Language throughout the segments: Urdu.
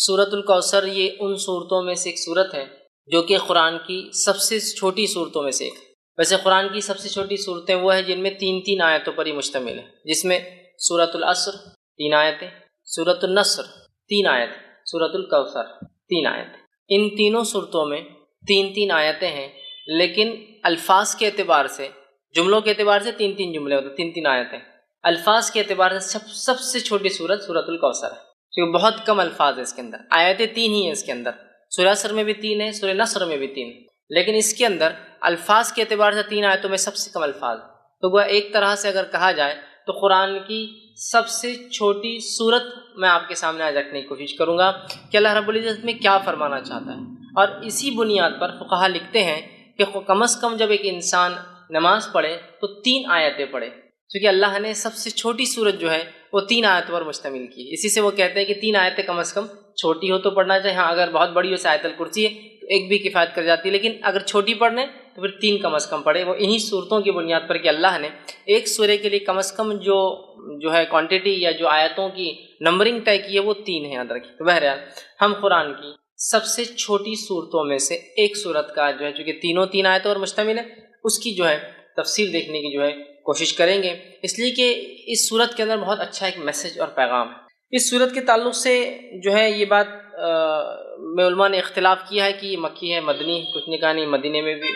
سورۃ الکوثر یہ ان صورتوں میں سے ایک صورت ہے جو کہ قرآن کی سب سے چھوٹی صورتوں میں سے ایک ہے۔ ویسے قرآن کی سب سے چھوٹی صورتیں وہ ہیں جن میں 3 آیتوں پر ہی مشتمل ہے، جس میں سورۃ العصر 3 آیتیں، سورۃ النصر 3 آیتیں، سورۃ الکوثر 3 آیتیں۔ ان تینوں صورتوں میں 3 آیتیں ہیں، لیکن الفاظ کے اعتبار سے، جملوں کے اعتبار سے 3 جملے ہوتے ہیں، 3 آیتیں۔ الفاظ کے اعتبار سے سب سے چھوٹی صورت سورۃ الکوثر ہے، کیونکہ بہت کم الفاظ ہیں اس کے اندر، آیتیں 3 ہی ہیں اس کے اندر۔ سورہ عصر میں بھی 3 ہیں، سورہ نصر میں بھی 3، لیکن اس کے اندر الفاظ کے اعتبار سے 3 آیتوں میں سب سے کم الفاظ۔ تو وہ ایک طرح سے اگر کہا جائے تو قرآن کی سب سے چھوٹی صورت میں آپ کے سامنے آج رکھنے کی کوشش کروں گا کہ اللہ رب العزت میں کیا فرمانا چاہتا ہے، اور اسی بنیاد پر فقہا لکھتے ہیں کہ کم از کم جب ایک انسان نماز پڑھے تو 3 آیتیں پڑھے، کیونکہ اللہ نے سب سے چھوٹی صورت جو ہے وہ 3 آیتوں پر مشتمل کی۔ اسی سے وہ کہتے ہیں کہ 3 آیتیں کم از کم چھوٹی ہو تو پڑھنا چاہیے، ہاں اگر بہت بڑی ہو سے آیت الکرسی ہے تو ایک بھی کفایت کر جاتی ہے، لیکن اگر چھوٹی پڑھنے تو پھر 3 کم از کم پڑھے۔ وہ انہی صورتوں کی بنیاد پر کہ اللہ نے ایک سورے کے لیے کم از کم جو ہے کوانٹٹی یا جو آیتوں کی نمبرنگ طے کی ہے وہ 3 ہے، یاد رکھیے۔ تو بہرحال ہم قرآن کی سب سے چھوٹی صورتوں میں سے ایک صورت کا جو ہے، چونکہ تینوں 3 آیتوں پر مشتمل ہے، اس کی جو ہے تفسیر دیکھنے کی جو ہے کوشش کریں گے، اس لیے کہ اس صورت کے اندر بہت اچھا ایک میسج اور پیغام ہے۔ اس صورت کے تعلق سے جو ہے یہ بات میں علماء نے اختلاف کیا ہے کہ یہ مکی ہے مدنی، کچھ نے کہا نہیں مدینے میں بھی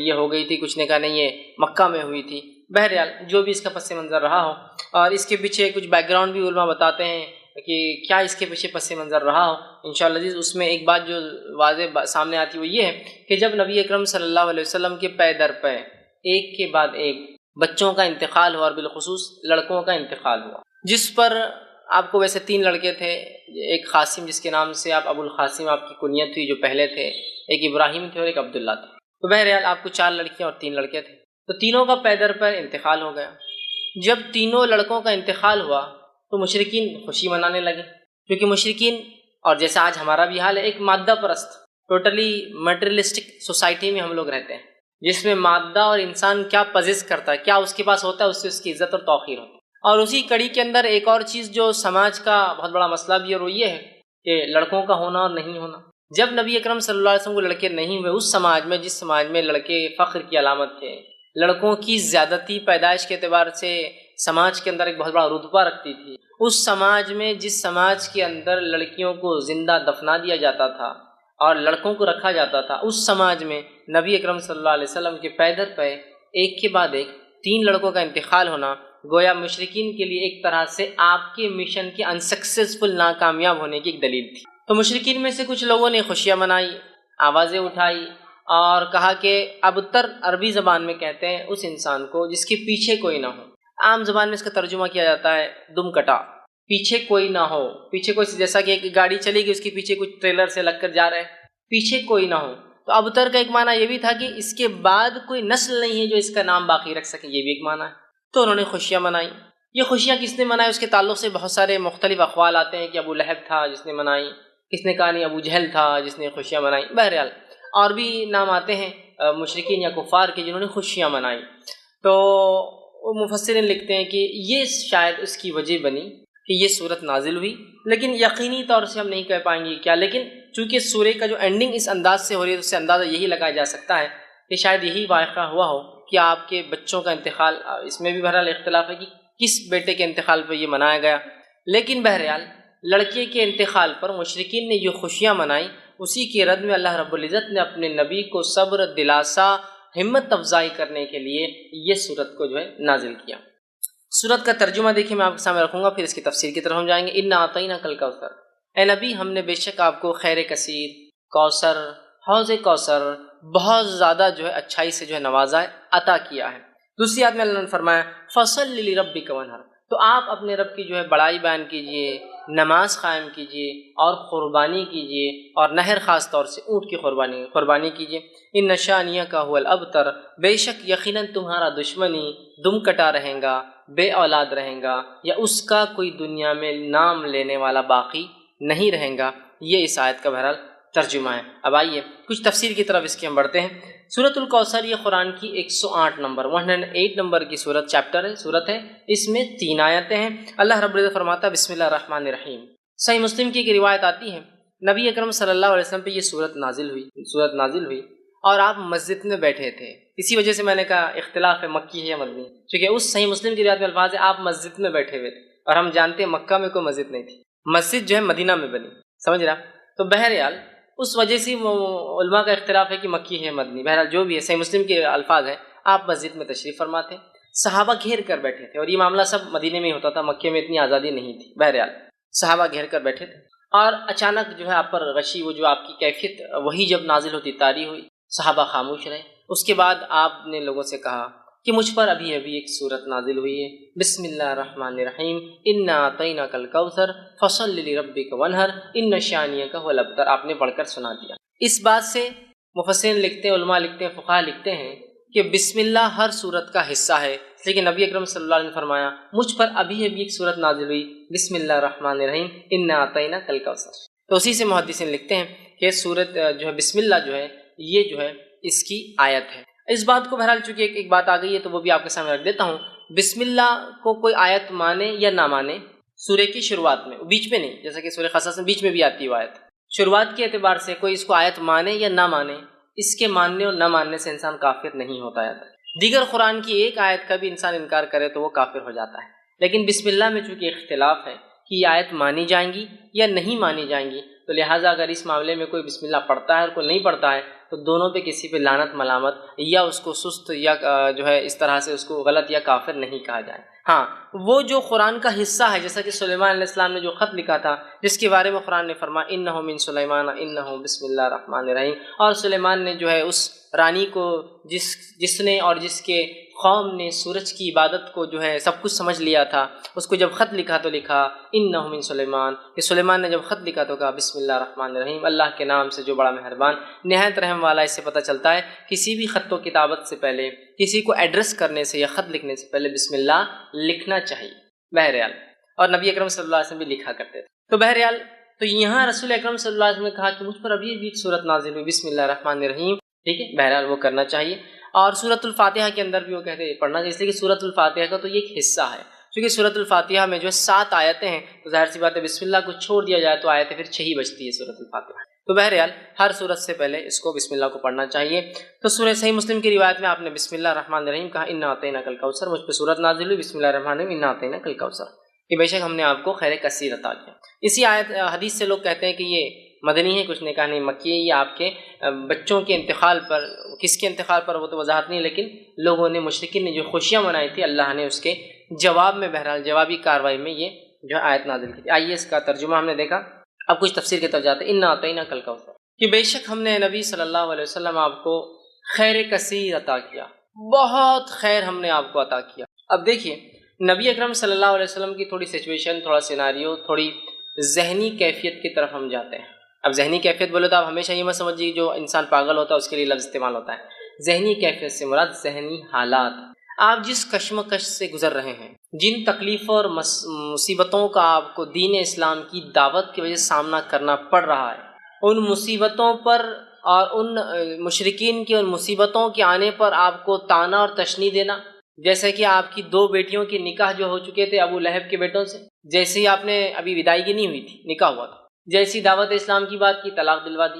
یہ ہو گئی تھی، کچھ نے کہا نہیں یہ مکہ میں ہوئی تھی۔ بہرحال جو بھی اس کا پس منظر رہا ہو، اور اس کے پیچھے کچھ بیک گراؤنڈ بھی علماء بتاتے ہیں کہ کیا اس کے پیچھے پس منظر رہا ہو، انشاءاللہ عزیز اس میں ایک بات جو واضح سامنے آتی وہ یہ ہے کہ جب نبی اکرم صلی اللہ علیہ وسلم کے پے در پے ایک کے بعد ایک بچوں کا انتقال ہوا، اور بالخصوص لڑکوں کا انتقال ہوا، جس پر آپ کو ویسے 3 لڑکے تھے، ایک قاسم جس کے نام سے آپ ابو القاسم آپ کی کنیت تھی جو پہلے تھے، ایک ابراہیم تھے اور ایک عبداللہ تھے۔ تو بہرحال آپ کو 4 لڑکیاں اور 3 لڑکے تھے، تو تینوں کا پے در پے انتقال ہو گیا۔ جب تینوں لڑکوں کا انتقال ہوا تو مشرکین خوشی منانے لگے، کیونکہ مشرکین، اور جیسے آج ہمارا بھی حال ہے، ایک مادہ پرست ٹوٹلی میٹریلسٹک سوسائٹی میں ہم لوگ رہتے ہیں، جس میں مادہ اور انسان کیا پزیس کرتا ہے، کیا اس کے پاس ہوتا ہے، اس سے اس کی عزت اور توقیر ہوتی ہے۔ اور اسی کڑی کے اندر ایک اور چیز جو سماج کا بہت بڑا مسئلہ بھی ہے، اور وہ یہ ہے کہ لڑکوں کا ہونا اور نہیں ہونا۔ جب نبی اکرم صلی اللہ علیہ وسلم کو لڑکے نہیں ہوئے، اس سماج میں جس سماج میں لڑکے فخر کی علامت تھے، لڑکوں کی زیادتی پیدائش کے اعتبار سے سماج کے اندر ایک بہت بڑا رتبہ رکھتی تھی، اس سماج میں جس سماج کے اندر لڑکیوں کو زندہ دفنا دیا جاتا تھا اور لڑکوں کو رکھا جاتا تھا، اس سماج میں نبی اکرم صلی اللہ علیہ وسلم کے پے در پے ایک کے بعد ایک 3 لڑکوں کا انتقال ہونا گویا مشرکین کے لیے ایک طرح سے آپ کے مشن کے انسکسیسفل ناکامیاب ہونے کی ایک دلیل تھی۔ تو مشرکین میں سے کچھ لوگوں نے خوشیاں منائی، آوازیں اٹھائی، اور کہا کہ ابتر عربی زبان میں کہتے ہیں اس انسان کو جس کے پیچھے کوئی نہ ہو۔ عام زبان میں اس کا ترجمہ کیا جاتا ہے دم کٹا، پیچھے کوئی نہ ہو، پیچھے کوئی، جیسا کہ ایک گاڑی چلے گی اس کے پیچھے کچھ ٹریلر سے لگ کر جا رہے ہیں، پیچھے کوئی نہ ہو۔ تو ابتر کا ایک معنی یہ بھی تھا کہ اس کے بعد کوئی نسل نہیں ہے جو اس کا نام باقی رکھ سکے، یہ بھی ایک معنی ہے۔ تو انہوں نے خوشیاں منائی۔ یہ خوشیاں کس نے منائی اس کے تعلق سے بہت سارے مختلف اقوال آتے ہیں کہ ابو لہب تھا جس نے منائی، کس نے کہا نہیں ابو جہل تھا جس نے خوشیاں منائی، بہرحال اور بھی نام آتے ہیں مشرکین یا کفار کے جنہوں نے خوشیاں منائی۔ تو مفسرین لکھتے ہیں کہ یہ شاید اس کی وجہ بنی کہ یہ صورت نازل ہوئی، لیکن یقینی طور سے ہم نہیں کہہ پائیں گے کیا، لیکن چونکہ سورہ کا جو اینڈنگ اس انداز سے ہو رہی ہے تو اس سے اندازہ یہی لگایا جا سکتا ہے کہ شاید یہی واقعہ ہوا ہو کہ آپ کے بچوں کا انتقال، اس میں بھی بہرحال اختلاف ہے کہ کس بیٹے کے انتقال پہ یہ منایا گیا، لیکن بہرحال لڑکے کے انتقال پر مشرکین نے جو خوشیاں منائی، اسی کی رد میں اللہ رب العزت نے اپنے نبی کو صبر، دلاسا، ہمت افزائی کرنے کے لیے یہ صورت کو جو ہے نازل کیا۔ صورت کا ترجمہ دیکھیں میں آپ کے سامنے رکھوں گا، پھر اس کی تفسیر کی طرف ہم جائیں گے۔ انا اعطیناک الکوثر، اے نبی ہم نے بے شک آپ کو خیر کثیر، کوثر، حوض کوثر، بہت زیادہ جو ہے اچھائی سے جو ہے نوازا ہے، عطا کیا ہے۔ دوسری آیت میں اللہ نے فرمایا فصل لربک وانحر، تو آپ اپنے رب کی جو ہے بڑائی بیان کیجئے، نماز قائم کیجئے اور قربانی کیجئے، اور نہر خاص طور سے اونٹ کی قربانی کیجئے۔ ان شانیک هو الابتر، بے شک یقیناً تمہارا دشمنی دم کٹا رہے گا، بے اولاد رہے گا، یا اس کا کوئی دنیا میں نام لینے والا باقی نہیں رہے گا۔ یہ اس آیت کا بہرحال ترجمہ ہے۔ اب آئیے کچھ تفسیر کی طرف اس کی ہم بڑھتے ہیں۔ سورۃ الکوثر یہ قرآن کی 108 نمبر کی صورت ہے، اس میں 3 آیتیں ہیں۔ اللہ رب العزت فرماتا ہے بسم اللہ الرحمن الرحیم۔ صحیح مسلم کی ایک روایت آتی ہے نبی اکرم صلی اللہ علیہ وسلم پہ یہ صورت نازل ہوئی اور آپ مسجد میں بیٹھے تھے. اسی وجہ سے میں نے کہا اختلاف ہے مکی ہے یا مدنی، کیونکہ اس صحیح مسلم کی روایت میں الفاظ ہے آپ مسجد میں بیٹھے ہوئے تھے، اور ہم جانتے ہیں مکہ میں کوئی مسجد نہیں تھی، مسجد جو ہے مدینہ میں بنی. سمجھ رہا؟ تو بہرحال اس وجہ سے علماء کا اختلاف ہے کہ مکی ہے مدنی. بہرحال جو بھی ہے صحیح مسلم کے الفاظ ہیں آپ مسجد میں تشریف فرما تھے، صحابہ گھیر کر بیٹھے تھے، اور یہ معاملہ سب مدینے میں ہی ہوتا تھا، مکے میں اتنی آزادی نہیں تھی. بہرحال صحابہ گھیر کر بیٹھے تھے اور اچانک جو ہے آپ پر غشی، وہ جو آپ کی کیفیت وہی جب نازل ہوتی طاری ہوئی، صحابہ خاموش رہے. اس کے بعد آپ نے لوگوں سے کہا کہ مجھ پر ابھی ایک صورت نازل ہوئی ہے، بسم اللہ الرحمن الرحیم، انا اعطیناک الکوثر فصل لربک وانحر ان شانئک هو الابتر. آپ نے پڑھ کر سنا دیا. اس بات سے مفسرین لکھتے ہیں، علماء لکھتے ہیں، فقہاء لکھتے ہیں کہ بسم اللہ ہر صورت کا حصہ ہے، لیکن نبی اکرم صلی اللہ علیہ وسلم نے فرمایا مجھ پر ابھی ایک صورت نازل ہوئی، بسم اللہ الرحمن الرحیم انا اعطیناک الکوثر. تو اسی سے محدثین لکھتے ہیں کہ صورت جو ہے بسم اللہ جو ہے یہ جو ہے اس کی آیت ہے. اس بات کو بہرحال چونکہ ایک بات آ گئی ہے تو وہ بھی آپ کے سامنے رکھ دیتا ہوں. بسم اللہ کو کوئی آیت مانے یا نہ مانے، سورہ کی شروعات میں، بیچ میں نہیں، جیسا کہ سورہ قصص میں بیچ میں بھی آتی ہے آیت، شروعات کے اعتبار سے کوئی اس کو آیت مانے یا نہ مانے، اس کے ماننے اور نہ ماننے سے انسان کافر نہیں ہوتا ہے. دیگر قرآن کی ایک آیت کا بھی انسان انکار کرے تو وہ کافر ہو جاتا ہے. لیکن بسم اللہ میں چونکہ اختلاف ہے کہ یہ آیت مانی جائیں گی یا نہیں مانی جائیں گی، تو لہٰذا اگر اس معاملے میں کوئی بسم اللہ پڑھتا ہے اور کوئی نہیں پڑھتا ہے تو دونوں پہ کسی پہ لعنت ملامت یا اس کو سست یا جو ہے اس طرح سے اس کو غلط یا کافر نہیں کہا جائے. ہاں وہ جو قرآن کا حصہ ہے، جیسا کہ سلیمان علیہ السلام نے جو خط لکھا تھا جس کے بارے میں قرآن نے فرمایا انہ من سلیمان انہ بسم اللہ الرحمن الرحیم، اور سلیمان نے جو ہے اس رانی کو جس نے اور جس کے قوم نے سورج کی عبادت کو جو ہے سب کچھ سمجھ لیا تھا، اس کو جب خط لکھا تو لکھا انہ من سلیمان، کہ سلیمان نے جب خط لکھا تو کہا بسم اللہ الرحمن الرحیم، اللہ کے نام سے جو بڑا مہربان نہایت رحم والا. اس سے پتہ چلتا ہے کسی بھی خط و کتابت سے پہلے، کسی کو ایڈریس کرنے سے یا خط لکھنے سے پہلے بسم اللہ لکھنا چاہیے. بہرحال اور نبی اکرم صلی اللہ علیہ وسلم بھی لکھا کرتے تھے. تو بہرحال تو یہاں رسول اکرم صلی اللہ علیہ وسلم نے کہا کہ مجھ پر ابھی ایک صورت نازل ہوئی بسم اللہ الرحمن الرحیم، ٹھیک ہے، بہرحال وہ کرنا چاہیے. اور سورۃ الفاتحہ کے اندر بھی وہ کہتے ہیں پڑھنا چاہیے، اس لیے کہ سورۃ الفاتحہ کا تو یہ ایک حصہ ہے. چونکہ سورۃ الفاتحہ میں جو ہے 7 آیتیں ہیں تو ظاہر سی بات ہے بسم اللہ کو چھوڑ دیا جائے تو آیتیں پھر 6 ہی بچتی ہے سورۃ الفاتحہ. تو بہرحال ہر سورت سے پہلے اس کو بسم اللہ کو پڑھنا چاہیے. تو سورہ صحیح مسلم کی روایت میں آپ نے بسم اللہ الرحمن الرحیم کہا انا اعطیناک الکوثر، مجھ پہ سورت نازل ہوئی بسم اللہ الرحمن الرحیم انا اعطیناک الکوثر، کہ بے شک ہم نے آپ کو خیر کثیر عطا کیا. اسی آیت حدیث سے لوگ کہتے ہیں کہ یہ مدنی ہے، کچھ نے کہا نہیں مکی ہے، یہ آپ کے بچوں کے انتقال پر، کس کے انتقال پر وہ تو وضاحت نہیں، لیکن لوگوں نے مشرکین نے جو خوشیاں منائی تھی اللہ نے اس کے جواب میں، بہرحال جوابی کارروائی میں یہ جو آیت نازل کی. آئیے اس کا ترجمہ ہم نے دیکھا، اب کچھ تفسیر کی طرف جاتے ہیں. انا اعطیناک الکوثر، کہ بے شک ہم نے نبی صلی اللہ علیہ وسلم آپ کو خیر کثیر عطا کیا، بہت خیر ہم نے آپ کو عطا کیا. اب دیکھیے نبی اکرم صلی اللہ علیہ وسلم کی تھوڑی سچویشن، تھوڑا سیناریو، تھوڑی ذہنی کیفیت کی طرف ہم جاتے ہیں. اب ذہنی کیفیت بولے تو آپ ہمیشہ یہ مت سمجھیے جو انسان پاگل ہوتا ہے اس کے لیے لفظ استعمال ہوتا ہے. ذہنی کیفیت سے مراد ذہنی حالات، آپ جس کشمکش سے گزر رہے ہیں، جن تکلیفوں اور مصیبتوں کا آپ کو دین اسلام کی دعوت کی وجہ سے سامنا کرنا پڑ رہا ہے، ان مصیبتوں پر اور ان مشرکین کی ان مصیبتوں کے آنے پر آپ کو طعنہ اور تشنیع دینا، جیسے کہ آپ کی 2 بیٹیوں کے نکاح جو ہو چکے تھے ابو لہب کے بیٹوں سے، جیسے ہی آپ نے ابھی ودائیگی نہیں ہوئی تھی، نکاح ہوا تھا، جیسی دعوت اسلام کی بات کی طلاق دلوا دی.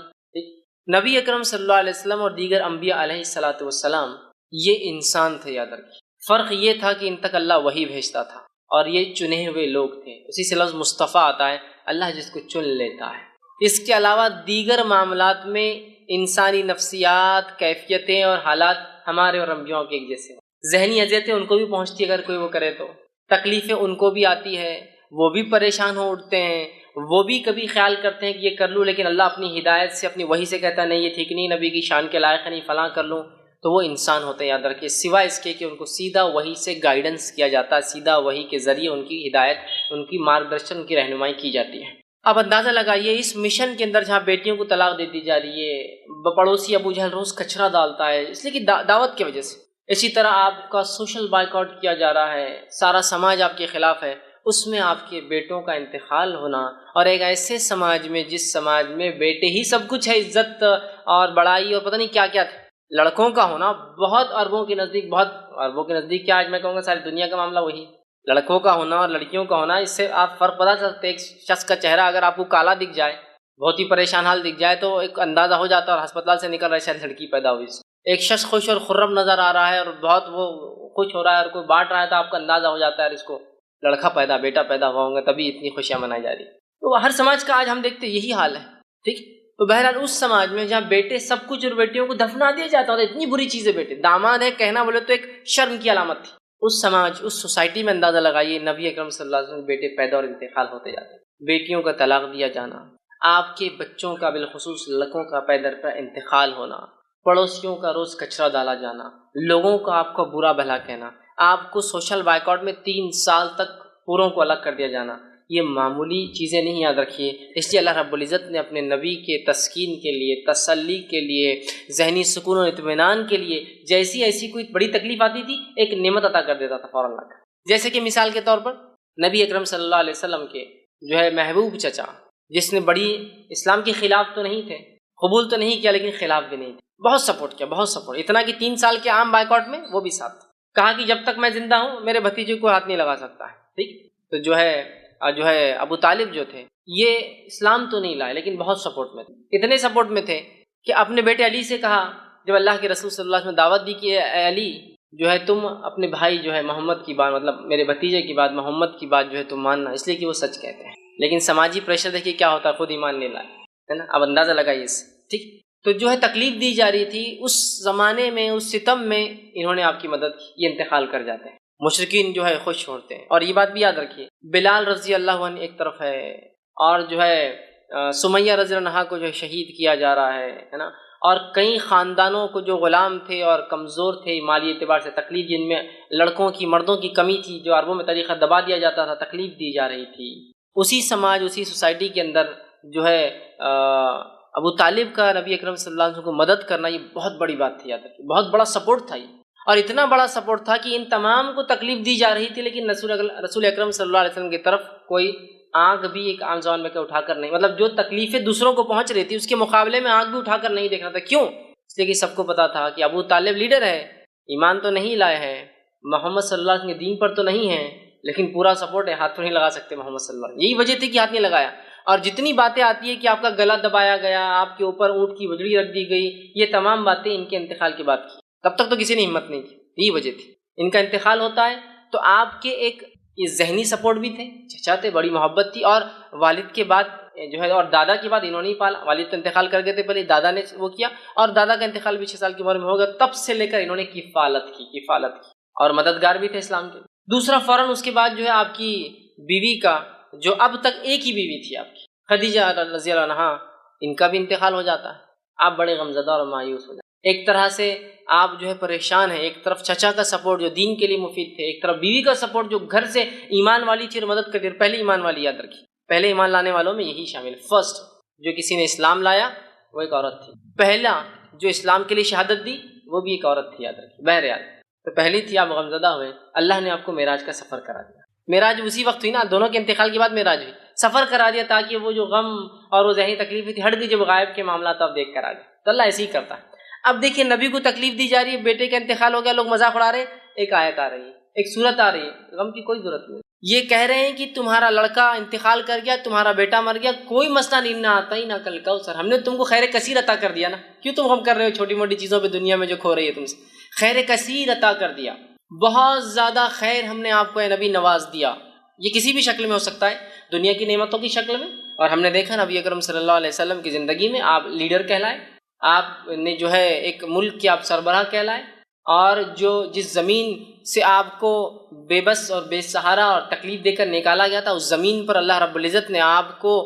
نبی اکرم صلی اللہ علیہ وسلم اور دیگر انبیاء علیہ الصلاۃ والسلام یہ انسان تھے، یاد رکھیے. فرق یہ تھا کہ ان تک اللہ وحی بھیجتا تھا اور یہ چنے ہوئے لوگ تھے. اسی سے لفظ مصطفیٰ آتا ہے، اللہ جس کو چن لیتا ہے. اس کے علاوہ دیگر معاملات میں انسانی نفسیات، کیفیتیں اور حالات ہمارے اور انبیاء کے ایک جیسے. ذہنی اذیتیں ان کو بھی پہنچتی ہے اگر کوئی وہ کرے تو، تکلیفیں ان کو بھی آتی ہے، وہ بھی پریشان ہو اٹھتے ہیں، وہ بھی کبھی خیال کرتے ہیں کہ یہ کر لوں، لیکن اللہ اپنی ہدایت سے، اپنی وحی سے کہتا ہے نہیں یہ ٹھیک نہیں، نبی کی شان کے لائق نہیں، فلاں کر لوں. تو وہ انسان ہوتے ہیں، یاد رکھیے، سوائے اس کے کہ ان کو سیدھا وحی سے گائیڈنس کیا جاتا ہے، سیدھا وحی کے ذریعے ان کی ہدایت، ان کی مارگدرشن، ان کی رہنمائی کی جاتی ہے. اب اندازہ لگائیے اس مشن کے اندر جہاں بیٹیوں کو طلاق دے دی جا رہی ہے، پڑوسی ابو جہل روز کچرا ڈالتا ہے اس لیے کہ دعوت کی وجہ سے. اسی طرح آپ کا سوشل بائیکاٹ کیا جا رہا ہے، سارا سماج آپ کے خلاف ہے، اس میں آپ کے بیٹوں کا انتقال ہونا، اور ایک ایسے سماج میں جس سماج میں بیٹے ہی سب کچھ ہے، عزت اور بڑائی اور پتہ نہیں کیا کیا تھے، لڑکوں کا ہونا بہت اربوں کے نزدیک، بہت اربوں کے نزدیک کیا، آج میں کہوں گا ساری دنیا کا معاملہ وہی، لڑکوں کا ہونا اور لڑکیوں کا ہونا. اس سے آپ فرق پتہ چلتے، ایک شخص کا چہرہ اگر آپ کو کالا دکھ جائے، بہت ہی پریشان حال دکھ جائے تو ایک اندازہ ہو جاتا ہے اور ہسپتال سے نکل رہا ہے شاید لڑکی پیدا ہوئی. ایک شخص خوش اور خرم نظر آ رہا ہے اور بہت وہ خوش ہو رہا ہے اور کوئی بانٹ رہا ہے تو آپ کو اندازہ ہو جاتا ہے اس کو لڑکا پیدا بیٹا پیدا ہوا ہوں گا تبھی اتنی خوشیاں منائی جا رہی. تو ہر سماج کا آج ہم دیکھتے یہی حال ہے. ٹھیک. تو بہرحال اس سماج میں جہاں بیٹے سب کچھ اور بیٹیوں کو دفنا دیا جاتا ہے اتنی بری چیزیں بیٹے داماد ہے کہنا بولے تو ایک شرم کی علامت تھی. اس سماج اس سوسائٹی میں اندازہ لگائیے نبی اکرم صلی اللہ علیہ وسلم بیٹے پیدا اور انتقال ہوتے جاتے. بیٹیوں کا طلاق دیا جانا, آپ کے بچوں کا بالخصوص لڑکوں کا پے در پہ انتقال ہونا, پڑوسیوں کا روز کچرا ڈالا جانا, لوگوں کا آپ کو برا بھلا کہنا, آپ کو سوشل بائیکاٹ میں 3 سال تک پوروں کو الگ کر دیا جانا, یہ معمولی چیزیں نہیں یاد رکھیے. اس لیے اللہ رب العزت نے اپنے نبی کے تسکین کے لیے, تسلی کے لیے, ذہنی سکون و اطمینان کے لیے جیسی ایسی کوئی بڑی تکلیف آتی تھی ایک نعمت عطا کر دیتا تھا فوراً لا کر. جیسے کہ مثال کے طور پر نبی اکرم صلی اللہ علیہ وسلم کے جو ہے محبوب چچا جس نے بڑی اسلام کے خلاف تو نہیں تھے, قبول تو نہیں کیا لیکن خلاف بھی نہیں تھے, بہت سپورٹ کیا, بہت سپورٹ, اتنا کہ 3 سال کے عام بائیکاٹ میں وہ بھی ساتھ کہا کہ جب تک میں زندہ ہوں میرے بھتیجے کو ہاتھ نہیں لگا سکتا ہے. ٹھیک. تو جو ہے ابو طالب جو تھے یہ اسلام تو نہیں لائے لیکن بہت سپورٹ میں تھے, اتنے سپورٹ میں تھے کہ اپنے بیٹے علی سے کہا جب اللہ کے رسول صلی اللہ علیہ وسلم دعوت دی کہ اے علی جو ہے تم اپنے بھائی جو ہے محمد کی بات مطلب میرے بھتیجے کی بات محمد کی بات جو ہے تم ماننا, اس لیے کہ وہ سچ کہتے ہیں. لیکن سماجی پریشر دیکھیے کیا ہوتا ہے, خود ایمان نہیں لائے ہے نا. اب اندازہ لگائیے اس. ٹھیک. تو جو ہے تکلیف دی جا رہی تھی اس زمانے میں اس ستم میں انہوں نے آپ کی مدد کی, یہ انتقال کر جاتے ہیں. مشرکین جو ہے خوش ہوتے ہیں. اور یہ بات بھی یاد رکھیے بلال رضی اللہ عنہ ایک طرف ہے اور جو ہے سمیہ رضی اللہ عنہا کو جو ہے شہید کیا جا رہا ہے نا, اور کئی خاندانوں کو جو غلام تھے اور کمزور تھے مالی اعتبار سے تکلیف, جن میں لڑکوں کی مردوں کی کمی تھی, جو عربوں میں طریقہ دبا دیا جاتا تھا, تکلیف دی جا رہی تھی. اسی سماج اسی سوسائٹی کے اندر جو ہے ابو طالب کا نبی اکرم صلی اللہ علیہ وسلم کو مدد کرنا یہ بہت بڑی بات تھی, یاد رکھیے بہت بڑا سپورٹ تھا یہ. اور اتنا بڑا سپورٹ تھا کہ ان تمام کو تکلیف دی جا رہی تھی لیکن رسول اکرم صلی اللہ علیہ وسلم کی طرف کوئی آنکھ بھی ایک عام زبان میں اٹھا کر نہیں, مطلب جو تکلیفیں دوسروں کو پہنچ رہی تھی اس کے مقابلے میں آنکھ بھی اٹھا کر نہیں دیکھنا تھا. کیوں؟ اس لیے کہ سب کو پتا تھا کہ ابو طالب لیڈر ہے, ایمان تو نہیں لائے ہیں, محمد صلی اللہ علیہ وسلم کے دین پر تو نہیں ہیں, لیکن پورا سپورٹ ہے, ہاتھ تو نہیں لگا سکتے محمد صلی اللہ علیہ وسلم. یہی وجہ تھی کہ ہاتھ نہیں لگایا. اور جتنی باتیں آتی ہے کہ آپ کا گلا دبایا گیا, آپ کے اوپر اونٹ کی وجڑی رکھ دی گئی, یہ تمام باتیں ان کے انتقال کی بات کی, تب تک تو کسی نے ہمت نہیں کی. یہی وجہ تھی. ان کا انتقال ہوتا ہے تو آپ کے ایک یہ ذہنی سپورٹ بھی تھے, چچا تھے, بڑی محبت تھی, اور والد کے بعد جو ہے اور دادا کے بعد انہوں نے ہی پالا. والد تو انتقال کر گئے تھے پہلے, دادا نے وہ کیا, اور دادا کا انتقال بھی 6 سال کی عمر میں ہو گیا. تب سے لے کر انہوں نے کفالت کی اور مددگار بھی تھے اسلام کے. دوسرا فوراً اس کے بعد جو ہے آپ کی بیوی کا جو اب تک ایک ہی بیوی تھی آپ کی خدیجہ رضی اللہ عنہا, ان کا بھی انتقال ہو جاتا ہے. آپ بڑے غمزدہ اور مایوس ہو جاتے. ایک طرح سے آپ جو ہے پریشان ہیں, ایک طرف چچا کا سپورٹ جو دین کے لیے مفید تھے, ایک طرف بیوی کا سپورٹ جو گھر سے ایمان والی تھی اور مدد کرتی. پہلے ایمان والی یاد رکھی, پہلے ایمان لانے والوں میں یہی شامل. فرسٹ جو کسی نے اسلام لایا وہ ایک عورت تھی. پہلا جو اسلام کے لیے شہادت دی وہ بھی ایک عورت تھی, یاد رکھی. بہرحال تو پہلی تھی, آپ غمزدہ ہوئے, اللہ نے آپ کو معراج کا سفر کرا دیا. معراج اسی وقت ہوئی نا, دونوں کے انتقال کے بعد معراج ہوئی, سفر کرا دیا تاکہ وہ جو غم اور وہ ذہنی تکلیف تھی ہٹ گئی. جب غائب کے معاملات آپ دیکھ کر آ گئے تو اللہ ایسے ہی کرتا ہے. اب دیکھیے نبی کو تکلیف دی جا رہی ہے, بیٹے کا انتقال ہو گیا, لوگ مذاق اڑا رہے ہیں, ایک آیت آ رہی ہے, ایک صورت آ رہی ہے, غم کی کوئی ضرورت نہیں. یہ کہہ رہے ہیں کہ تمہارا لڑکا انتقال کر گیا, تمہارا بیٹا مر گیا, کوئی مسئلہ نہیں, نہ آتا ہی نہ کل کوثر, ہم نے تم کو خیر کثیر عطا کر دیا نا, کیوں تم غم کر رہے ہو چھوٹی موٹی چیزوں پہ دنیا میں جو کھو رہی ہے تم سے. خیر کثیر عطا کر دیا, بہت زیادہ خیر ہم نے آپ کو اے نبی نواز دیا. یہ کسی بھی شکل میں ہو سکتا ہے, دنیا کی نعمتوں کی شکل میں. اور ہم نے دیکھا نبی اکرم صلی اللہ علیہ وسلم کی زندگی میں آپ لیڈر کہلائے, آپ نے جو ہے ایک ملک کے آپ سربراہ کہلائے, اور جو جس زمین سے آپ کو بے بس اور بے سہارا اور تکلیف دے کر نکالا گیا تھا, اس زمین پر اللہ رب العزت نے آپ کو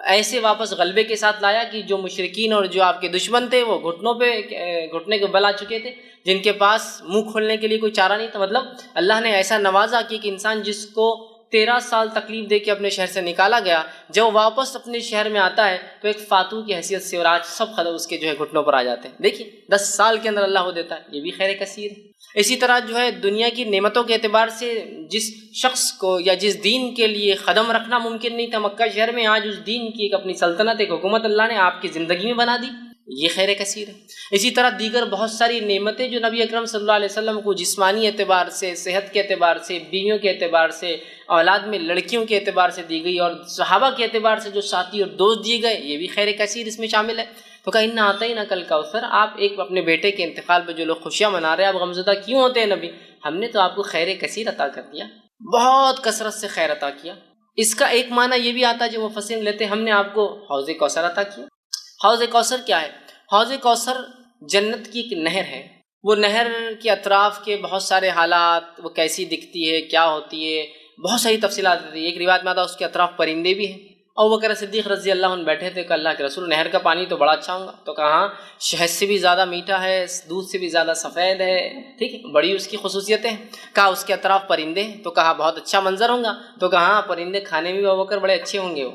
ایسے واپس غلبے کے ساتھ لایا کہ جو مشرکین اور جو آپ کے دشمن تھے وہ گھٹنے کے بل آ چکے تھے, جن کے پاس منہ کھولنے کے لیے کوئی چارہ نہیں تھا. مطلب اللہ نے ایسا نوازا کہ ایک انسان جس کو 13 سال تکلیف دے کے اپنے شہر سے نکالا گیا, جب واپس اپنے شہر میں آتا ہے تو ایک فاتح کی حیثیت سے, اور آج سب اس کے جو ہے گھٹنوں پر آ جاتے ہیں. دیکھیے 10 سال کے اندر اللہ وہ دیتا ہے, یہ بھی خیر کثیر ہے. اسی طرح جو ہے دنیا کی نعمتوں کے اعتبار سے جس شخص کو یا جس دین کے لیے قدم رکھنا ممکن نہیں تھا مکہ شہر میں, آج اس دین کی ایک اپنی سلطنت, ایک حکومت اللہ نے آپ کی زندگی میں بنا دی. یہ خیر کثیر ہے۔ اسی طرح دیگر بہت ساری نعمتیں جو نبی اکرم صلی اللہ علیہ وسلم کو جسمانی اعتبار سے، صحت کے اعتبار سے، بیویوں کے اعتبار سے، اولاد میں لڑکیوں کے اعتبار سے دی گئی، اور صحابہ کے اعتبار سے جو ساتھی اور دوست دیے گئے، یہ بھی خیر کثیر اس میں شامل ہے۔ تو کہا انا اعطیناک کل کوثر، آپ ایک اپنے بیٹے کے انتقال پہ جو لوگ خوشیاں منا رہے ہیں، آپ غمزدہ کیوں ہوتے ہیں نبی؟ ہم نے تو آپ کو خیر کثیر عطا کر دیا، بہت کثرت سے خیر عطا کیا۔ اس کا ایک معنی یہ بھی آتا ہے جو مفسرین لیتے ہیں، ہم نے آپ کو حوض کوثر عطا کیا۔ حوض کوثر کیا ہے؟ حوض کوثر جنت کی ایک نہر ہے۔ وہ نہر کے اطراف کے بہت سارے حالات، وہ کیسی دکھتی ہے، کیا ہوتی ہے، بہت ساری تفصیلات ہوتی ہے۔ ایک روایت میں آتا ہے اس کے اطراف پرندے بھی ہیں۔ ابو بکر صدیق رضی اللہ عنہ بیٹھے تھے کہ اللہ کے رسول، نہر کا پانی تو بڑا اچھا ہوگا، تو کہا شہد سے بھی زیادہ میٹھا ہے، دودھ سے بھی زیادہ سفید ہے، ٹھیک ہے، بڑی اس کی خصوصیتیں ہیں۔ کہا اس کے اطراف پرندے ہیں، تو کہا بہت اچھا منظر ہوگا، تو کہا ہاں پرندے کھانے میں بھی ابو بکر بڑے اچھے ہوں گے،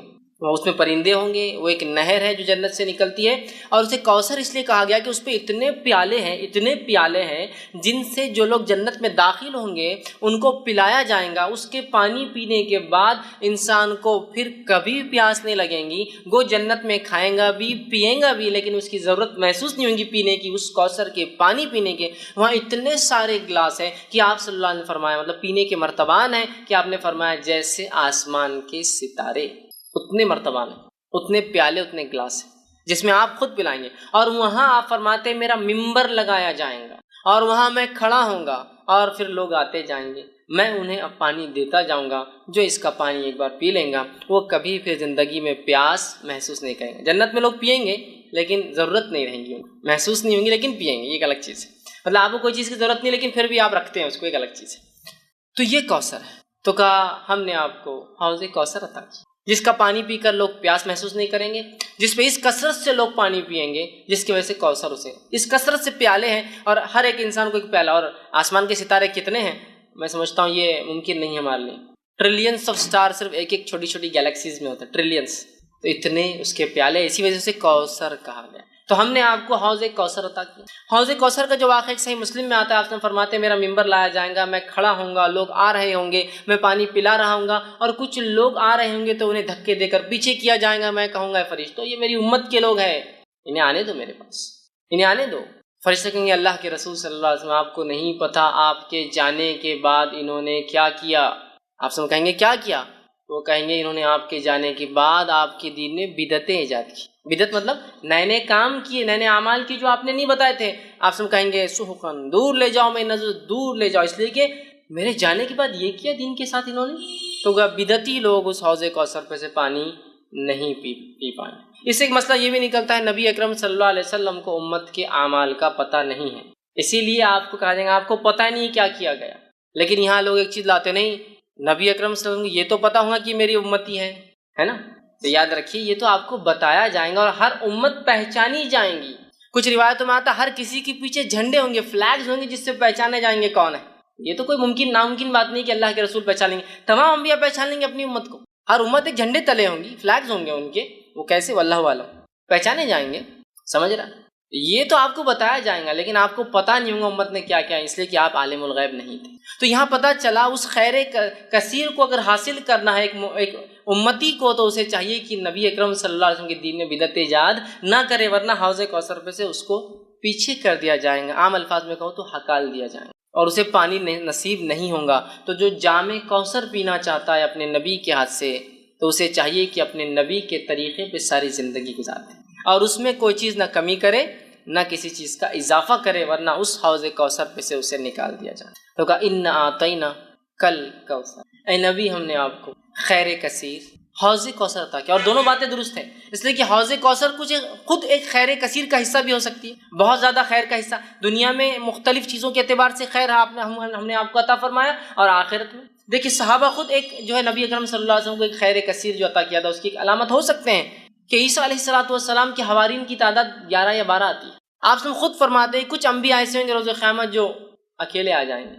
وہ اس میں پرندے ہوں گے، وہ ایک نہر ہے جو جنت سے نکلتی ہے، اور اسے کوثر اس لیے کہا گیا کہ اس پہ اتنے پیالے ہیں جن سے جو لوگ جنت میں داخل ہوں گے ان کو پلایا جائے گا۔ اس کے پانی پینے کے بعد انسان کو پھر کبھی پیاس نہیں لگیں گی، وہ جنت میں کھائیں گا بھی، پئیں گا بھی، لیکن اس کی ضرورت محسوس نہیں ہوگی پینے کی، اس کوثر کے پانی پینے کے۔ وہاں اتنے سارے گلاس ہیں کہ آپ صلی اللہ علیہ وسلم نے فرمایا، مطلب پینے کے مرتبان ہیں کہ آپ نے فرمایا جیسے آسمان کے ستارے، اتنے مرتبہ میں، اتنے پیالے، اتنے گلاس ہیں جس میں آپ خود پلائیں گے۔ اور وہاں آپ فرماتے ہیں میرا ممبر لگایا جائیں گا، اور وہاں میں کھڑا ہوں گا، اور پھر لوگ آتے جائیں گے، میں انہیں اب پانی دیتا جاؤں گا، جو اس کا پانی ایک بار پی لیں گا وہ کبھی پھر زندگی میں پیاس محسوس نہیں کریں گے۔ جنت میں لوگ پئیں گے لیکن ضرورت نہیں رہیں گی، محسوس نہیں ہوں گی لیکن پئیں گے، یہ ایک الگ چیز ہے۔ مطلب آپ کو کوئی چیز کی ضرورت نہیں لیکن پھر بھی آپ رکھتے ہیں اس کو، ایک الگ چیز ہے۔ تو یہ کوثر ہے۔ تو کہا ہم نے آپ کو حوض کوثر عطا کیا، جس کا پانی پی کر لوگ پیاس محسوس نہیں کریں گے، جس پہ اس کثرت سے لوگ پانی پئیں گے، جس کی وجہ سے کوثر اسے، اس کثرت سے پیالے ہیں، اور ہر ایک انسان کو ایک پیالہ۔ اور آسمان کے ستارے کتنے ہیں؟ میں سمجھتا ہوں یہ ممکن نہیں ہے ہمارے لیے، ٹریلینس آف سٹار صرف ایک ایک چھوٹی چھوٹی گیلیکسیز میں ہوتے ہیں، ٹریلینس، تو اتنے اس کے پیالے، اسی وجہ سے کوثر کہا گیا۔ تو ہم نے آپ کو حوض کوثر عطا کیا۔ حوض کوثر کا جو واقعہ ایک صحیح مسلم میں آتا ہے، آپ نے فرماتے ہیں میرا ممبر لایا جائے گا، میں کھڑا ہوں گا، لوگ آ رہے ہوں گے، میں پانی پلا رہا ہوں گا، اور کچھ لوگ آ رہے ہوں گے تو انہیں دھکے دے کر پیچھے کیا جائے گا، میں کہوں گا فرشتوں یہ میری امت کے لوگ ہیں، انہیں آنے دو میرے پاس، انہیں آنے دو۔ فرشتے کہیں گے اللہ کے رسول صلی اللہ علیہ وسلم آپ کو نہیں پتہ آپ کے جانے کے بعد انہوں نے کیا کیا؟ آپ سب کہیں گے کیا کیا؟ وہ کہیں گے انہوں نے آپ کے جانے کے بعد آپ کے دین میں بدعتیں ایجاد کی۔ بدعت مطلب نئے نئے کام کیے، نئے نئے اعمال کیے جو آپ نے نہیں بتائے تھے۔ آپ سب کہیں گے سحقاً، دور لے جاؤ، میں نظر دور لے جاؤ، اس لیے کہ میرے جانے کے بعد یہ کیا دین کے ساتھ انہوں نے۔ تو بدعتی لوگ اس حوض کوثر پہ سے پانی نہیں پی پائیں۔ اس سے ایک مسئلہ یہ بھی نکلتا ہے نبی اکرم صلی اللہ علیہ وسلم کو امت کے اعمال کا پتہ نہیں ہے، اسی لیے آپ کو کہا جائے گا آپ کو پتہ نہیں کیا کیا گیا۔ لیکن یہاں لوگ ایک چیز لاتے نہیں، نبی اکرم صلی اللہ علیہ وسلم کو یہ تو پتہ ہوگا کہ میری امتی ہے نا، تو یاد رکھیے یہ تو آپ کو بتایا جائے گا، اور ہر امت پہچانی جائیں گی۔ کچھ روایتوں میں آتا ہر کسی کے پیچھے جھنڈے ہوں گے، فلیگز ہوں گے جس سے پہچانے جائیں گے کون ہے۔ یہ تو کوئی ناممکن بات نہیں کہ اللہ کے رسول پہچان لیں گے، تمام انبیاء پہچان لیں گے اپنی امت کو۔ ہر امت ایک جھنڈے تلے ہوں گی، فلیگز ہوں گے ان کے، وہ کیسے واللہ عالم پہچانے جائیں گے، سمجھ رہا؟ یہ تو آپ کو بتایا جائے گا لیکن آپ کو پتہ نہیں ہوگا امت نے کیا کیا، اس لیے کہ آپ عالم الغیب نہیں تھے۔ تو یہاں پتہ چلا اس خیر کثیر کو اگر حاصل کرنا ہے ایک امتی کو، تو اسے چاہیے کہ نبی اکرم صلی اللہ علیہ وسلم کے دین میں بدعت ایجاد نہ کرے، ورنہ حوض کوثر پہ سے اس کو پیچھے کر دیا جائے گا، عام الفاظ میں کہو تو ہکال دیا جائے گا، اور اسے پانی نصیب نہیں ہوگا۔ تو جو جام کوثر پینا چاہتا ہے اپنے نبی کے ہاتھ سے، تو اسے چاہیے کہ اپنے نبی کے طریقے پہ ساری زندگی گزارے، اور اس میں کوئی چیز نہ کمی کرے نہ کسی چیز کا اضافہ کرے، ورنہ اس حوض کوثر پہ سے اسے نکال دیا جائے۔ تو کہا انا اعطینا کل کوثر، اے نبی ہم نے آپ کو خیر کثیر حوض کوثر عطا کیا۔ اور دونوں باتیں درست ہیں، اس لیے کہ حوض کوثر خود ایک خیر کثیر کا حصہ بھی ہو سکتی ہے، بہت زیادہ خیر کا حصہ، دنیا میں مختلف چیزوں کے اعتبار سے خیر ہم نے آپ کو عطا فرمایا، اور آخرت میں دیکھیے صحابہ خود ایک جو ہے نبی اکرم صلی اللہ علیہ وسلم کو ایک خیر کثیر جو عطا کیا تھا، اس کی ایک علامت ہو سکتے ہیں کہ عیسیٰ علیہ السلام کے حوارین کی تعداد 11 یا 12 آتی ہے۔ آپ سب خود فرماتے ہیں کچھ انبیاء ایسے ہوں گے روز قیامت جو اکیلے آ جائیں گے،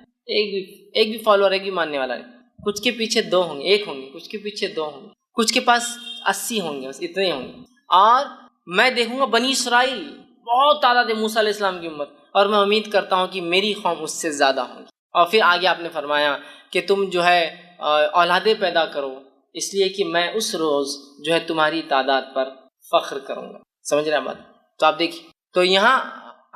ایک بھی فالوور، ایک بھی ماننے والا نہیں، کچھ کے پیچھے 2 ہوں گے، 1 ہوں گے، کچھ کے پیچھے 2 ہوں گے، کچھ کے پاس 80 ہوں گے، بس اتنے ہوں گے۔ اور میں دیکھوں گا بنی اسرائیل بہت تعداد ہے، موسیٰ علیہ السلام کی امت، اور میں امید کرتا ہوں کہ میری قوم اس سے زیادہ ہوں گی۔ اور پھر آگے آپ نے فرمایا کہ تم جو ہے اولادیں پیدا کرو، اس لیے کہ میں اس روز جو ہے تمہاری تعداد پر فخر کروں گا۔ سمجھ رہے ہیں بات؟ تو آپ دیکھیے، تو یہاں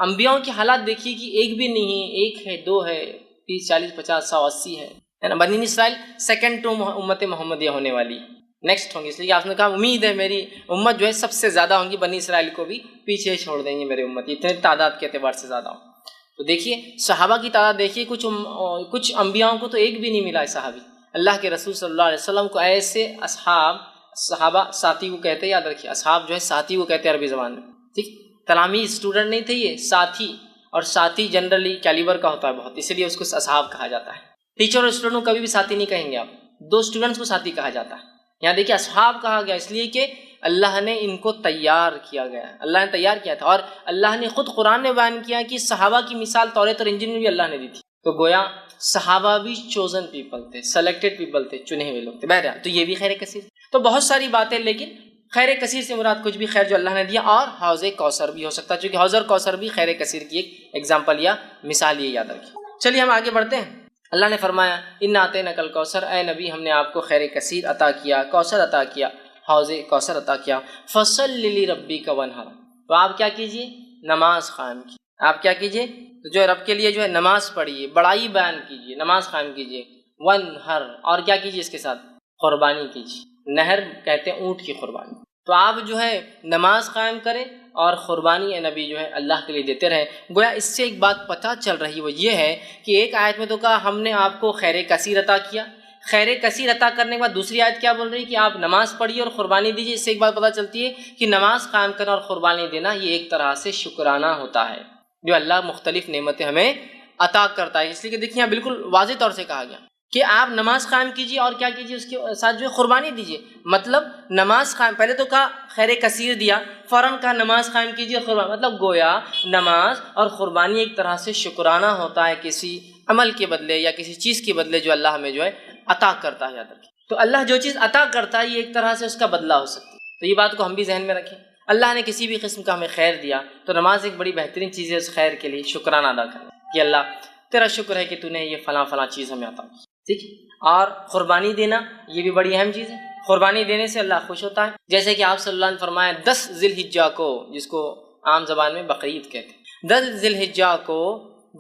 انبیاؤں کے حالات دیکھیے کہ ایک بھی نہیں، ایک ہے، دو ہے، 30 40 50 100 80 ہے نا۔ بنی اسرائیل سیکنڈ ٹو امت محمدیہ ہونے والی، نیکسٹ ہوں گی، اس لیے آپ نے کہا امید ہے میری امت جو ہے سب سے زیادہ ہوں گی، بنی اسرائیل کو بھی پیچھے چھوڑ دیں گے میرے امت، اتنے تعداد کے اعتبار سے زیادہ ہوں۔ تو دیکھیے صحابہ کی تعداد دیکھیے، کچھ انبیاؤں کو تو ایک بھی نہیں ملا ہے صحابی، اللہ کے رسول صلی اللہ علیہ وسلم کو ایسے صحابہ ساتھی کو کہتے ہیں، یاد رکھیے اصحاب جو ہے ساتھی کو کہتے ہیں عربی زبان میں، ٹھیک، تلامید اسٹوڈنٹ نہیں تھے یہ، ساتھی، اور ساتھی جنرلی کیلیبر کا ہوتا ہے بہت، اسی لیے اس کو اصحاب کہا جاتا ہے۔ ٹیچر اور اسٹوڈنٹ کو کبھی بھی ساتھی نہیں کہیں گے آپ، دو اسٹوڈنٹس کو ساتھی کہا جاتا ہے۔ یہاں دیکھیے اصحاب کہا گیا اس لیے کہ اللہ نے ان کو تیار کیا گیا، اللہ نے تیار کیا تھا، اور اللہ نے خود قرآن میں بیان کیا کہ صحابہ کی مثال توریت اور انجیل میں بھی اللہ نے دی تھی، تو گویا صحابہ بھی چوزن پیپل تھے، سلیکٹڈ پیپل تھے، چنے ہوئے لوگ تھے۔ بہرحال تو یہ بھی خیر کثیر، تو بہت ساری باتیں، لیکن خیر کثیر سے مراد کچھ بھی خیر جو اللہ نے دیا، اور حوض کوثر بھی ہو سکتا ہے، چونکہ حوض اور کوثر بھی خیر کثیر کی ایک ایگزامپل یا مثال، یہ یاد رکھیے۔ چلیے ہم آگے بڑھتے ہیں۔ اللہ نے فرمایا انا اعطیناک الکوثر، اے نبی ہم نے آپ کو خیر کثیر عطا کیا، کوثر عطا کیا، حوض کوثر عطا کیا، فصل لربک وانحر، تو آپ کیا کیجئے، نماز قائم کیجئے، آپ کیا کیجئے، تو جو رب کے لیے جو ہے نماز پڑھیے، بڑائی بیان کیجئے، نماز قائم کیجئے، وانحر، اور کیا کیجئے اس کے ساتھ، قربانی کیجئے، نہر کہتے ہیں اونٹ کی قربانی، تو آپ جو ہے نماز قائم کریں اور قربانی اے نبی جو ہے اللہ کے لیے دیتے رہیں۔ گویا اس سے ایک بات پتہ چل رہی، وہ یہ ہے کہ ایک آیت میں تو کہا ہم نے آپ کو خیر کثیر عطا کیا، خیر کثیر عطا کرنے کے بعد دوسری آیت کیا بول رہی کہ آپ نماز پڑھیے اور قربانی دیجیے۔ اس سے ایک بات پتہ چلتی ہے کہ نماز قائم کرنا اور قربانی دینا یہ ایک طرح سے شکرانہ ہوتا ہے، جو اللہ مختلف نعمتیں ہمیں عطا کرتا ہے، اس لیے کہ دیکھیے یہاں بالکل واضح طور سے کہا گیا کہ آپ نماز قائم کیجیے اور کیا کیجیے، اس کے ساتھ جو ہے قربانی دیجیے۔ مطلب نماز قائم، پہلے تو کہا خیر کثیر دیا، فوراً کہا نماز قائم کیجیے اور قربانی، مطلب گویا نماز اور قربانی ایک طرح سے شکرانہ ہوتا ہے کسی عمل کے بدلے یا کسی چیز کے بدلے جو اللہ ہمیں جو ہے عطا کرتا ہے، یاد رکھیں۔ تو اللہ جو چیز عطا کرتا ہے یہ ایک طرح سے اس کا بدلہ ہو سکتی ہے، تو یہ بات کو ہم بھی ذہن میں رکھیں۔ اللہ نے کسی بھی قسم کا ہمیں خیر دیا تو نماز ایک بڑی بہترین چیز ہے اس خیر کے لیے شکرانہ ادا کرنا کہ اللہ تیرا شکر ہے کہ تو نے یہ فلاں فلاں چیز ہمیں عطا کی، ٹھیک ہے۔ اور قربانی دینا یہ بھی بڑی اہم چیز ہے، قربانی دینے سے اللہ خوش ہوتا ہے، جیسے کہ آپ صلی اللہ نے فرمایا 10 ذی الحجہ کو، جس کو عام زبان میں بقرعید کہتے ہیں، 10 ذی الحجہ کو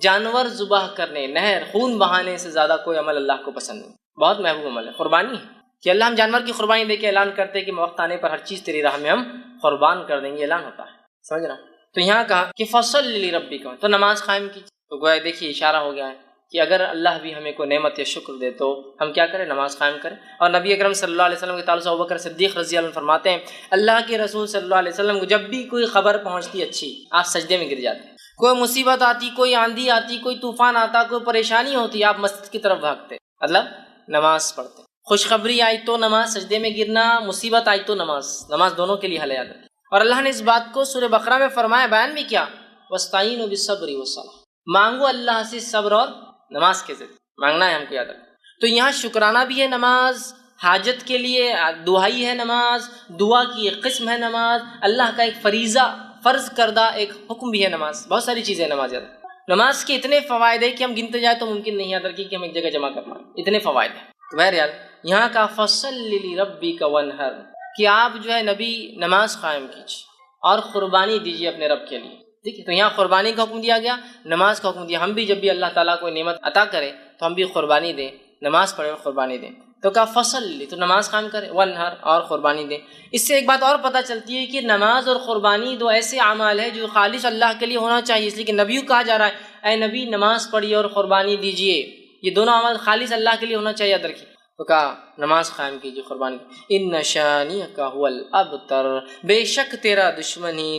جانور ذبح کرنے، نہر خون بہانے سے زیادہ کوئی عمل اللہ کو پسند نہیں، بہت محبوب عمل ہے قربانی ہے، کہ اللہ ہم جانور کی قربانی دے کے اعلان کرتے ہیں کہ وقت آنے پر ہر چیز تیری راہ میں ہم قربان کر دیں گے، اعلان ہوتا ہے، سمجھ رہا۔ تو یہاں کہا کہ فصل لربک، تو نماز قائم کیجیے، تو گویا دیکھیے اشارہ ہو گیا ہے کہ اگر اللہ بھی ہمیں کوئی نعمت یا شکر دے تو ہم کیا کریں، نماز قائم کریں۔ اور نبی اکرم صلی اللہ علیہ وسلم کے تعلق سے ابوبکر صدیق رضی اللہ عنہ فرماتے ہیں اللہ کے رسول صلی اللہ علیہ وسلم کو جب بھی کوئی خبر پہنچتی اچھی، آپ سجدے میں گر جاتے، کوئی مصیبت آتی، کوئی آندھی آتی، کوئی طوفان آتا، کوئی پریشانی ہوتی، آپ مسجد کی طرف بھاگتے، مطلب نماز پڑھتے، خوشخبری آئی تو نماز، سجدے میں گرنا، مصیبت آئی تو نماز، نماز دونوں کے لیے حل یاد رکھیں۔ اور اللہ نے اس بات کو سورہ بقرہ میں فرمایا، بیان بھی کیا، وَاسْتَعِینُوا بِالصَّبْرِ وَالصَّلَاةِ، مانگو اللہ سے صبر اور نماز کے ذریعے مانگنا ہے ہم کو، یاد رکھیں۔ تو یہاں شکرانہ بھی ہے نماز، حاجت کے لیے دعائی ہے نماز، دعا کی ایک قسم ہے نماز، اللہ کا ایک فریضہ فرض کردہ ایک حکم بھی ہے نماز، بہت ساری چیزیں نماز، یاد رکھیں۔ نماز کے اتنے فوائد ہیں کہ ہم گنتے جائیں تو ممکن نہیں، یاد رکھیں کہ ہم ایک جگہ جمع کر پائیں، اتنے فوائد ہیں۔ تو بہرحال یہاں کا فصل لربک وانحر، کہ آپ جو ہے نبی نماز قائم کیجیے اور قربانی دیجیے اپنے رب کے لیے، ٹھیک ہے۔ تو یہاں قربانی کا حکم دیا گیا، نماز کا حکم دیا۔ ہم بھی جب بھی اللہ تعالیٰ کو نعمت عطا کرے تو ہم بھی قربانی دیں، نماز پڑھیں اور قربانی دیں، تو کہا فصل، تو نماز قائم کریں، وانحر، اور قربانی دیں۔ اس سے ایک بات اور پتہ چلتی ہے کہ نماز اور قربانی دو ایسے اعمال ہیں جو خالص اللہ کے لیے ہونا چاہیے، اس لیے کہ نبی کو کہا جا رہا ہے اے نبی نماز پڑھیے اور قربانی دیجیے، یہ دونوں اعمال خالص اللہ کے لیے ہونا چاہیے، یاد رکھیے۔ تو کہا نماز قائم کیجیے، قربانی، ان شانئک هو الابتر، بے شک تیرا دشمن ہی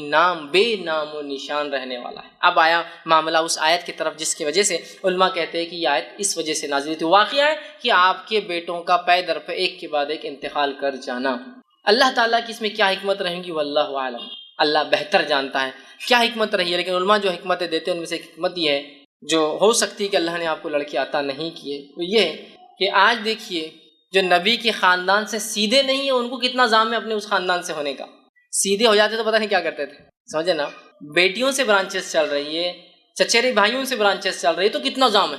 بے نام و نشان رہنے والا ہے۔ اب آیا معاملہ اس آیت کی طرف جس کی وجہ سے علماء کہتے ہیں کہ یہ آیت اس وجہ سے نازل ہوئی تھی۔ واقعہ ہے کہ آپ کے بیٹوں کا پے در پہ ایک کے بعد ایک انتقال کر جانا، اللہ تعالیٰ کی اس میں کیا حکمت رہیں گی واللہ اعلم، اللہ بہتر جانتا ہے کیا حکمت رہی ہے، لیکن علماء جو حکمتیں دیتے ہیں ان میں سے ایک حکمت یہ ہے جو ہو سکتی ہے کہ اللہ نے آپ کو لڑکی عطا نہیں کیے، وہ یہ ہے کہ آج دیکھیے جو نبی کے خاندان سے سیدھے نہیں ہیں ان کو کتنا زام ہے اپنے اس خاندان سے ہونے کا، سیدھے ہو جاتے تو پتہ نہیں کیا کرتے تھے، سمجھے نا، بیٹیوں سے برانچز چل رہی ہے، چچیرے بھائیوں سے برانچز چل رہی ہے، تو کتنا زام ہے،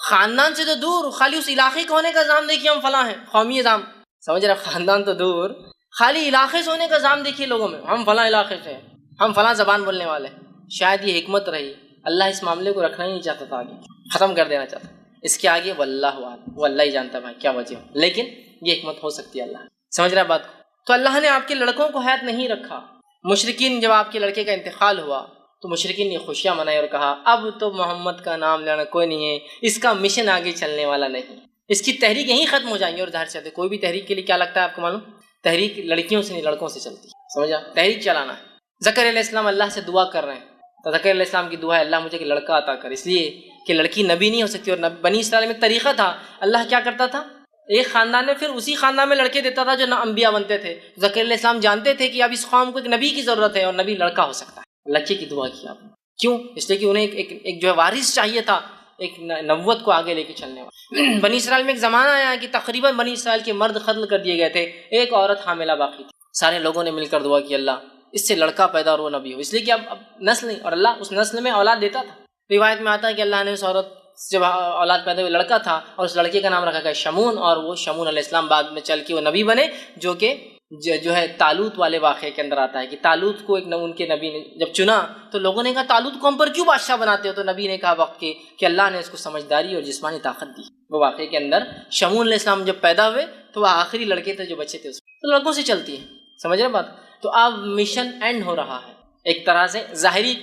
خاندان سے تو دور، خالی اس علاقے کا ہونے کا زام دیکھیے ہم فلاں ہیں، قومی زام، سمجھ رہے، خاندان تو دور، خالی علاقے سے ہونے کا زام دیکھیے لوگوں میں، ہم فلاں علاقے سے ہیں، ہم فلاں زبان بولنے والے ہیں. شاید یہ حکمت رہی, اللہ اس معاملے کو رکھنا ہی نہیں چاہتا تھا, آگے ختم کر دینا چاہتا. اس کے آگے واللہ عالم, وہ اللہ ہی جانتا بھائی کیا وجہ ہو, لیکن یہ حکمت ہو سکتی ہے اللہ. سمجھ رہا بات کو؟ تو اللہ نے آپ کے لڑکوں کو حیات نہیں رکھا. مشرکین جب آپ کے لڑکے کا انتقال ہوا تو مشرکین نے خوشیاں منائی اور کہا اب تو محمد کا نام لینا کوئی نہیں ہے, اس کا مشن آگے چلنے والا نہیں, اس کی تحریک یہیں ختم ہو جائیں گے. اور ظاہر سے کوئی بھی تحریک کے لیے کیا لگتا ہے آپ کو معلوم, تحریک لڑکیوں سے نہیں لڑکوں سے چلتی ہے. سمجھا, تحریک چلانا ہے. زکریا علیہ السلام اللہ سے دعا کر رہے ہیں, تو زکریا علیہ السلام کی دعا ہے اللہ مجھے ایک لڑکا عطا کر, اس لیے کہ لڑکی نبی نہیں ہو سکتی. اور بنی اسرائیل میں ایک طریقہ تھا, اللہ کیا کرتا تھا, ایک خاندان میں پھر اسی خاندان میں لڑکے دیتا تھا جو نہ انبیاء بنتے تھے. زکریا علیہ السلام جانتے تھے کہ اب اس قوم کو ایک نبی کی ضرورت ہے اور نبی لڑکا ہو سکتا ہے. لڑکے کی دعا کی آپ نے, کیوں؟ اس لیے کہ انہیں ایک جو ہے وارث چاہیے تھا, ایک نبوت کو آگے لے کے چلنے والا. بنی اسرائیل میں ایک زمانہ آیا کہ تقریباً بنی اسرائیل کے مرد قتل کر دیے گئے تھے, ایک عورت حاملہ باقی تھی. سارے لوگوں نے مل کر دعا کی اللہ اس سے لڑکا پیدا اور وہ نبی ہو, اس لیے کہ اب نسل نہیں, اور اللہ اس نسل میں اولاد دیتا تھا. روایت میں آتا ہے کہ اللہ نے اس عورت جب اولاد پیدا ہوئی لڑکا تھا اور اس لڑکے کا نام رکھا گیا شمون, اور وہ شمون علیہ السلام بعد میں چل کے وہ نبی بنے, جو کہ جو ہے طالوت والے واقعے کے اندر آتا ہے کہ طالوت کو ان کے نبی نے جب چنا تو لوگوں نے کہا طالوت کو ہم پر کیوں بادشاہ بناتے ہو, تو نبی نے کہا وقت کے کہ اللہ نے اس کو سمجھداری اور جسمانی طاقت دی. وہ واقعے کے اندر شمون علیہ السلام جب پیدا ہوئے تو وہ آخری لڑکے تھے جو بچے تھے, اس تو لڑکوں سے چلتی ہے. سمجھ رہے بات؟ تو اب مشن اینڈ ہو رہا ہے ایک طرح سے, ظاہری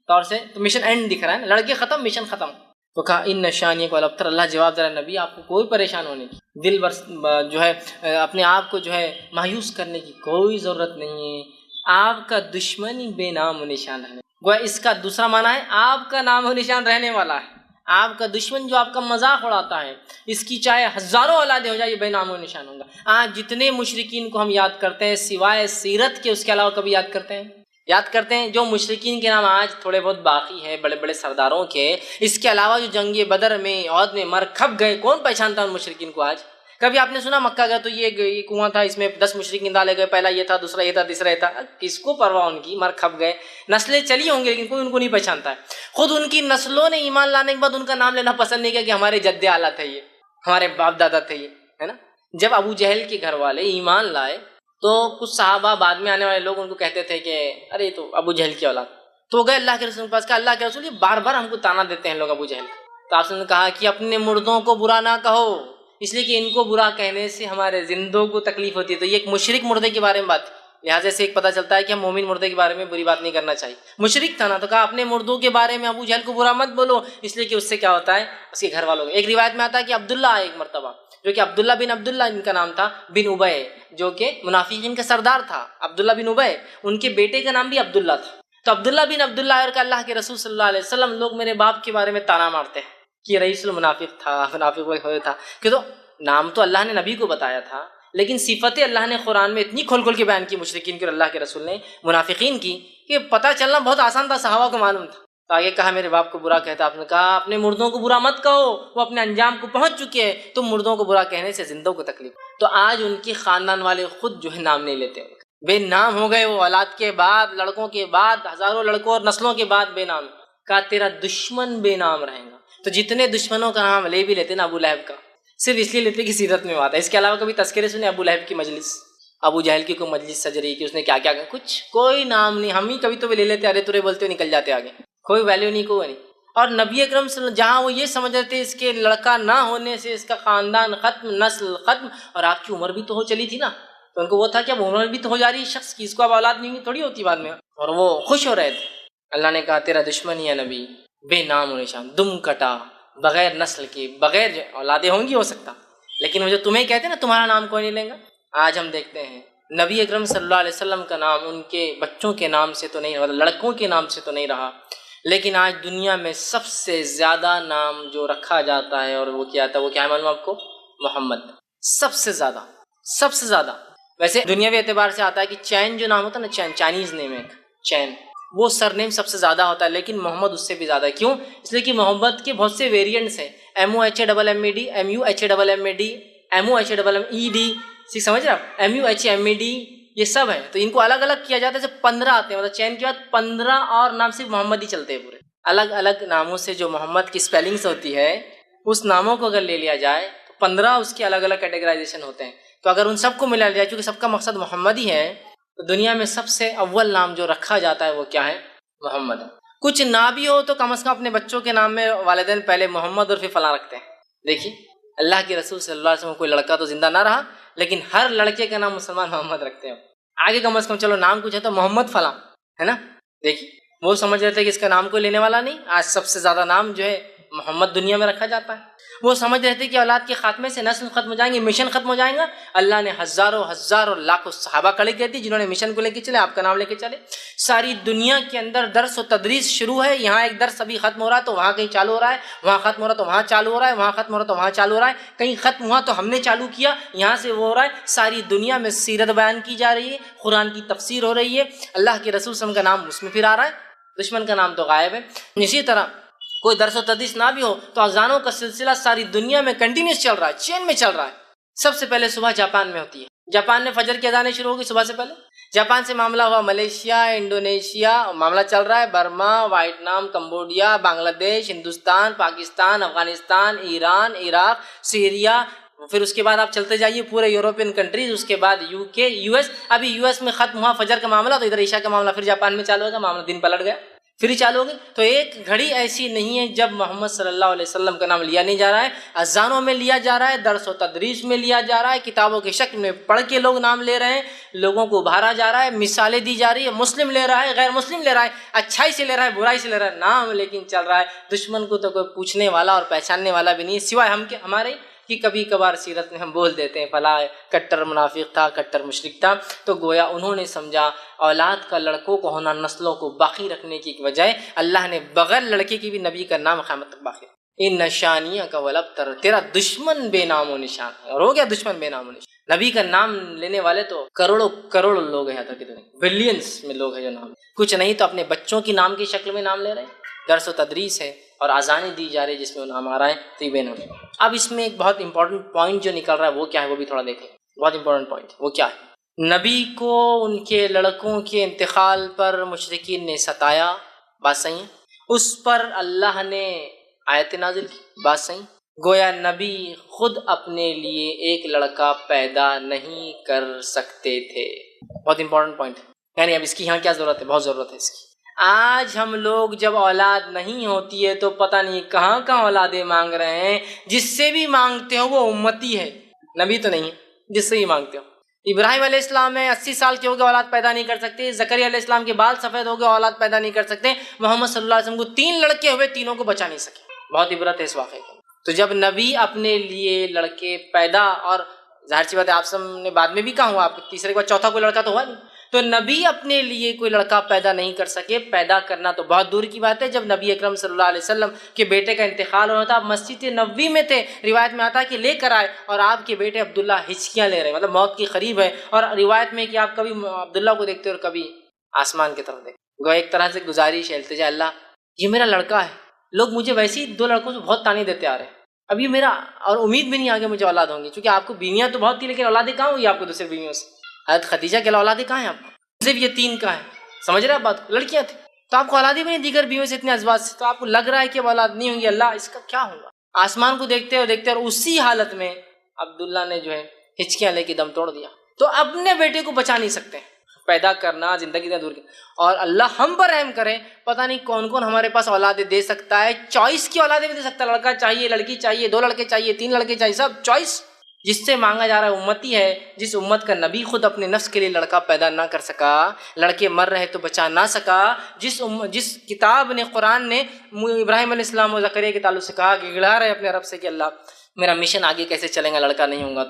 طور سے تو مشن اینڈ دکھ رہا ہے, لڑکے ختم مشن ختم. تو کہا ان نشانی کو البتر, اللہ جواب دے رہا نبی آپ کو کوئی پریشان ہونے کی, دل جو ہے اپنے آپ کو جو ہے مایوس کرنے کی کوئی ضرورت نہیں ہے. آپ کا دشمن ہی بے نام و نشان ہے. گویا اس کا دوسرا معنی ہے آپ کا نام و نشان رہنے والا ہے. آپ کا دشمن جو آپ کا مذاق اڑاتا ہے, اس کی چاہے ہزاروں اولادیں ہو جائے یہ بے نام و نشان ہوگا. آج جتنے مشرکین کو ہم یاد کرتے ہیں سوائے سیرت کے, اس کے علاوہ کبھی یاد کرتے ہیں؟ جو مشرکین کے نام آج تھوڑے بہت باقی ہیں بڑے بڑے سرداروں کے, اس کے علاوہ جو جنگ بدر میں عہد میں مر کھپ گئے, کون پہچانتا ہے ان مشرکین کو آج؟ کبھی آپ نے سنا مکہ گئے تو یہ کنواں تھا, اس میں 10 مشرکین ڈالے گئے, پہلا یہ تھا, دوسرا یہ تھا, تیسرا یہ تھا. کس کو پرواہ ان کی, مر کھپ گئے, نسلیں چلی ہوں گی لیکن کوئی ان کو نہیں پہچانتا ہے. خود ان کی نسلوں نے ایمان لانے کے بعد ان کا نام لینا پسند نہیں کیا کہ ہمارے جد اعلیٰ تھے یہ, ہمارے باپ دادا تھے یہ, ہے نا. جب ابو جہل کے گھر والے ایمان لائے تو کچھ صحابہ بعد میں آنے والے لوگ ان کو کہتے تھے کہ ارے تو ابو جہل کی اولاد. تو وہ گئے اللہ کے رسول کے پاس, کہا اللہ کے رسول یہ بار بار ہم کو تانا دیتے ہیں لوگ ابو جہل. تو آپ نے کہا کہ اپنے مردوں کو برا نہ کہو, اس لیے کہ ان کو برا کہنے سے ہمارے زندوں کو تکلیف ہوتی ہے. تو یہ ایک مشرک مردے کے بارے میں بات, لہٰذا سے ایک پتہ چلتا ہے کہ ہم مومن مردے کے بارے میں بری بات نہیں کرنا چاہیے. مشرک تھا نا, تو کہا اپنے مردوں کے بارے میں ابو جہل کو برا مت بولو, اس لیے کہ اس سے کیا ہوتا ہے اس کے گھر والوں. ایک روایت میں آتا ہے کہ عبداللہ آئے ایک مرتبہ, جو کہ عبداللہ بن عبداللہ ان کا نام تھا, بن ابے, جو کہ منافقین کا سردار تھا. عبداللہ بن ابے, ان کے بیٹے کا نام بھی عبداللہ تھا. تو عبداللہ بن عبداللہ اور کہ اللہ کے رسول صلی اللہ علیہ وسلم لوگ میرے باپ کے بارے میں تانا مارتے ہیں کہ رئیس المنافق تھا, منافق تھا. کہ تو نام تو اللہ نے نبی کو بتایا تھا, لیکن صفتیں اللہ نے قرآن میں اتنی کھول کھول کے بیان کی مشرکین کی اور اللہ کے رسول نے منافقین کی کہ پتہ چلنا بہت آسان تھا, صحابہ کو معلوم تھا. تو آگے کہا میرے باپ کو برا کہتا, آپ نے کہا اپنے مردوں کو برا مت کہو, وہ اپنے انجام کو پہنچ چکے ہیں, تم مردوں کو برا کہنے سے زندوں کو تکلیف. تو آج ان کے خاندان والے خود جو ہے نام نہیں لیتے, بے نام ہو گئے. وہ اولاد کے بعد, لڑکوں کے بعد, ہزاروں لڑکوں اور نسلوں کے بعد بے نام. کہا تیرا دشمن بے نام رہے گا. تو جتنے دشمنوں کا نام لے بھی لیتے نا ابو لہب کا, صرف اس لیے لیتے کہ سیرت میں آتا ہے. اس کے علاوہ کبھی تذکرے سنے ابو لہب کی مجلس, ابو جہل کی کوئی مجلس سج رہی کہ اس نے کیا کیا, کچھ کوئی نام نہیں. ہم ہی کبھی تو لے لیتے, ارے تورے بولتے نکل جاتے آگے, کوئی ویلیو نہیں, کوئی نہیں. اور نبی اکرم صلی اللہ علیہ وسلم جہاں وہ یہ سمجھ رہے تھے اس کے لڑکا نہ ہونے سے اس کا خاندان ختم, نسل ختم, اور آپ کی عمر بھی تو ہو چلی تھی نا, تو ان کو وہ تھا کہ اب عمر بھی تو ہو جا رہی ہے شخص کی, اس کو اب اولاد نہیں تھوڑی ہوتی بعد میں, اور وہ خوش ہو رہے تھے. اللہ نے کہا تیرا دشمن ہی ہے نبی, بے نام و نشان, دم کٹا, بغیر نسل کے, بغیر اولادیں ہوں گی ہو سکتا, لیکن وہ جو تمہیں کہتے ہیں نا تمہارا نام کوئی نہیں لے گا. آج ہم دیکھتے ہیں نبی اکرم صلی اللہ علیہ وسلم کا نام ان کے بچوں کے نام سے تو نہیں, مطلب لڑکوں کے نام سے تو نہیں رہا, لیکن آج دنیا میں سب سے زیادہ نام جو رکھا جاتا ہے اور وہ کیا تھا, وہ کیا ہے معلوم آپ کو؟ محمد. سب سے زیادہ. ویسے دنیاوی اعتبار سے آتا ہے کہ چین جو نام ہوتا ہے نا, چائنیز نیم ہے چین, وہ سر نیم سب سے زیادہ ہوتا ہے, لیکن محمد اس سے بھی زیادہ ہے. کیوں؟ اس لیے کہ محمد کے بہت سے ویریئنٹس ہیں, MOHAMMED, MUHAMMED, MOHAMMED, سمجھ رہے آپ, MUHMED, یہ سب ہیں. تو ان کو الگ الگ کیا جاتا ہے, جب 15 آتے ہیں, مطلب چین کے بعد 15 اور نام صرف محمد ہی چلتے ہیں پورے. الگ الگ ناموں سے جو محمد کی اسپیلنگس ہوتی ہے, اس ناموں کو اگر لے لیا جائے تو 15 اس کے الگ الگ کیٹیگرائزیشن ہوتے ہیں. تو اگر ان سب کو ملا لیا, چونکہ سب کا مقصد محمد ہی ہے, تو دنیا میں سب سے اول نام جو رکھا جاتا ہے وہ کیا ہے؟ محمد ہے۔ کچھ نہ بھی ہو تو کم از کم اپنے بچوں کے نام میں والدین پہلے محمد اور پھر فلاں رکھتے ہیں۔ دیکھیے اللہ کے رسول صلی اللہ علیہ وسلم کوئی لڑکا تو زندہ نہ رہا، لیکن ہر لڑکے کا نام مسلمان محمد رکھتے ہیں۔ آگے کم از کم چلو نام کچھ ہے تو محمد فلاں ہے نا۔ دیکھیے وہ سمجھ رہے تھے کہ اس کا نام کوئی لینے والا نہیں، آج سب سے زیادہ نام جو ہے محمد دنیا میں رکھا جاتا ہے۔ وہ سمجھ رہے تھے کہ اولاد کے خاتمے سے نسل ختم ہو جائیں گے، مشن ختم ہو جائیں گا۔ اللہ نے ہزاروں لاکھوں صحابہ کھڑے کر دی جنہوں نے مشن کو لے کے چلے، آپ کا نام لے کے چلے۔ ساری دنیا کے اندر درس و تدریس شروع ہے، یہاں ایک درس ابھی ختم ہو رہا ہے تو وہاں کہیں چالو ہو رہا ہے، وہاں ختم ہو رہا ہے تو وہاں چالو ہو رہا ہے، وہاں ختم ہو رہا ہے تو وہاں چالو ہو رہا ہے، کہیں ختم ہوا تو ہم نے چالو کیا، یہاں سے وہ ہو رہا ہے۔ ساری دنیا میں سیرت بیان کی جا رہی ہے، قرآن کی تفسیر ہو رہی ہے، اللہ کے رسول صلی اللہ علیہ وسلم کا نام اس میں پھر آ رہا ہے، دشمن کا نام تو غائب ہے۔ اسی طرح کوئی درس و تدریس نہ بھی ہو تو اذانوں کا سلسلہ ساری دنیا میں کنٹینیوس چل رہا ہے، چین میں چل رہا ہے۔ سب سے پہلے صبح جاپان میں ہوتی ہے، جاپان میں فجر کی اذانیں شروع ہوگی صبح سے پہلے، جاپان سے معاملہ ہوا ملیشیا، انڈونیشیا، معاملہ چل رہا ہے برما، ویتنام، کمبوڈیا، بنگلہ دیش، ہندوستان، پاکستان، افغانستان، ایران، عراق، سیریا، پھر اس کے بعد آپ چلتے جائیے پورے یورپین کنٹریز، اس کے بعد یو کے، یو ایس۔ ابھی یو ایس میں ختم ہوا فجر کا معاملہ تو ادھر عشاء کا معاملہ پھر جاپان میں چالو ہوگا، معاملہ دن پلٹ گیا پھر ہی چالو ہو گئی۔ تو ایک گھڑی ایسی نہیں ہے جب محمد صلی اللہ علیہ وسلم کا نام لیا نہیں جا رہا ہے، اذانوں میں لیا جا رہا ہے، درس و تدریس میں لیا جا رہا ہے، کتابوں کے شکل میں پڑھ کے لوگ نام لے رہے ہیں، لوگوں کو ابھارا جا رہا ہے، مثالیں دی جا رہی ہے، مسلم لے رہا ہے، غیر مسلم لے رہا ہے، اچھائی سے لے رہا ہے، برائی سے لے رہا ہے، نام لیکن چل رہا ہے۔ دشمن کو تو کوئی پوچھنے والا اور پہچاننے والا بھی نہیں ہے سوائے ہم کے ہمارے کہ کبھی کبھار سیرت میں ہم بول دیتے ہیں فلاں کٹر منافق تھا، کٹر مشرک تھا، تو گویا انہوں نے سمجھا اولاد کا لڑکوں کو ہونا نسلوں کو باقی رکھنے کی بجائے اللہ نے بغیر لڑکے کی بھی نبی کا نام قیامت تک باقی رکھا۔ ان نشانیاں کا ولبتر، تیرا دشمن بے نام و نشان ہے، اور ہو گیا دشمن بے نام و نشان۔ نبی کا نام لینے والے تو کروڑوں لوگ ہیں، تھا کتنے بلینس میں لوگ ہیں جو نام کچھ نہیں تو اپنے بچوں کی نام کی شکل میں نام لے رہے ہیں، درس و تدریس ہے اور اذانیں دی جا رہی جس میں وہ نام آ رہا ہے، تو یہ بے نام۔ اب اس میں ایک بہت امپورٹنٹ پوائنٹ جو نکل رہا ہے وہ کیا ہے وہ بھی تھوڑا دیکھیں، بہت امپورٹنٹ پوائنٹ وہ کیا ہے۔ نبی کو ان کے لڑکوں کے انتقال پر مشرکین نے ستایا، بات صحیح ہے، اس پر اللہ نے آیت نازل کی، بات صحیح۔ گویا نبی خود اپنے لیے ایک لڑکا پیدا نہیں کر سکتے تھے، بہت امپورٹنٹ پوائنٹ ہے، یعنی اب اس کی یہاں کیا ضرورت ہے، بہت ضرورت ہے اس کی۔ آج ہم لوگ جب اولاد نہیں ہوتی ہے تو پتہ نہیں کہاں کہاں اولادیں مانگ رہے ہیں، جس سے بھی مانگتے ہو وہ امتی ہے، نبی تو نہیں ہے جس سے بھی مانگتے ہو۔ ابراہیم علیہ السلام ہے 80 سال کے ہو گئے اولاد پیدا نہیں کر سکتے، زکریا علیہ السلام کے بال سفید ہو گئے اولاد پیدا نہیں کر سکتے، محمد صلی اللہ علیہ وسلم کو 3 لڑکے ہوئے، تینوں کو بچا نہیں سکے، بہت عبرت ہے اس واقعے کی۔ تو جب نبی اپنے لیے لڑکے پیدا، اور ظاہر سی بات ہے آپ سب نے بعد میں بھی کہا ہوا، آپ تیسرے کے بعد چوتھا کوئی لڑکا تو ہوا نہیں، تو نبی اپنے لیے کوئی لڑکا پیدا نہیں کر سکے، پیدا کرنا تو بہت دور کی بات ہے۔ جب نبی اکرم صلی اللہ علیہ وسلم کے بیٹے کا انتقال ہو رہا تھا، آپ مسجد نبوی میں تھے، روایت میں آتا ہے کہ لے کر آئے، اور آپ کے بیٹے عبداللہ ہچکیاں لے رہے ہیں، مطلب موت کے قریب ہے، اور روایت میں کہ آپ کبھی عبداللہ کو دیکھتے اور کبھی آسمان کی طرف دیکھتے، گویا ایک طرح سے گزارش ہے، التجا، اللہ یہ میرا لڑکا ہے، لوگ مجھے ویسے ہی 2 لڑکوں سے بہت تانے دیتے آ رہے ہیں، اب یہ میرا، اور امید بھی نہیں آگے مجھے اولاد ہوں گی، چونکہ آپ کو بیویاں تو بہت تھی لیکن اولادیں کہاں ہوئی آپ کو دوسرے بیویوں سے؟ حضرت خدیجہ کے اولادیں کہاں ہیں آپ کو؟ صرف یہ 3 کا ہے، سمجھ رہے آپ بات کو، لڑکیاں تھیں تو آپ کو اولادیں بھی نہیں، دیگر بیویوں سے اتنے ازواج سے، تو آپ کو لگ رہا ہے کہ اب اولاد نہیں ہوں گی، اللہ اس کا کیا ہوگا؟ آسمان کو دیکھتے اور دیکھتے، اور اسی حالت میں عبداللہ نے جو ہے ہچکیاں لے کے دم توڑ دیا۔ تو اپنے بیٹے کو بچا نہیں سکتے، پیدا کرنا زندگی سے دور کی، اور اللہ ہم پر رحم کرے، پتہ نہیں کون کون ہمارے پاس اولادیں دے سکتا ہے، چوائس کی اولادیں بھی دے سکتا ہے، لڑکا چاہیے، لڑکی چاہیے، 2 لڑکے چاہیے، 3 لڑکے چاہیے، سب چوائس۔ جس سے مانگا جا رہا ہے امتی ہے، جس امت کا نبی خود اپنے نفس کے لیے لڑکا پیدا نہ کر سکا، لڑکے مر رہے تو بچا نہ سکا، جس کتاب نے، قرآن نے ابراہیم علیہ السلام و زکریا کے تعلق سے کہا، گڑا رہے اپنے رب سے کہ اللہ میرا مشن آگے کیسے چلے گا، لڑکا نہیں ہوگا،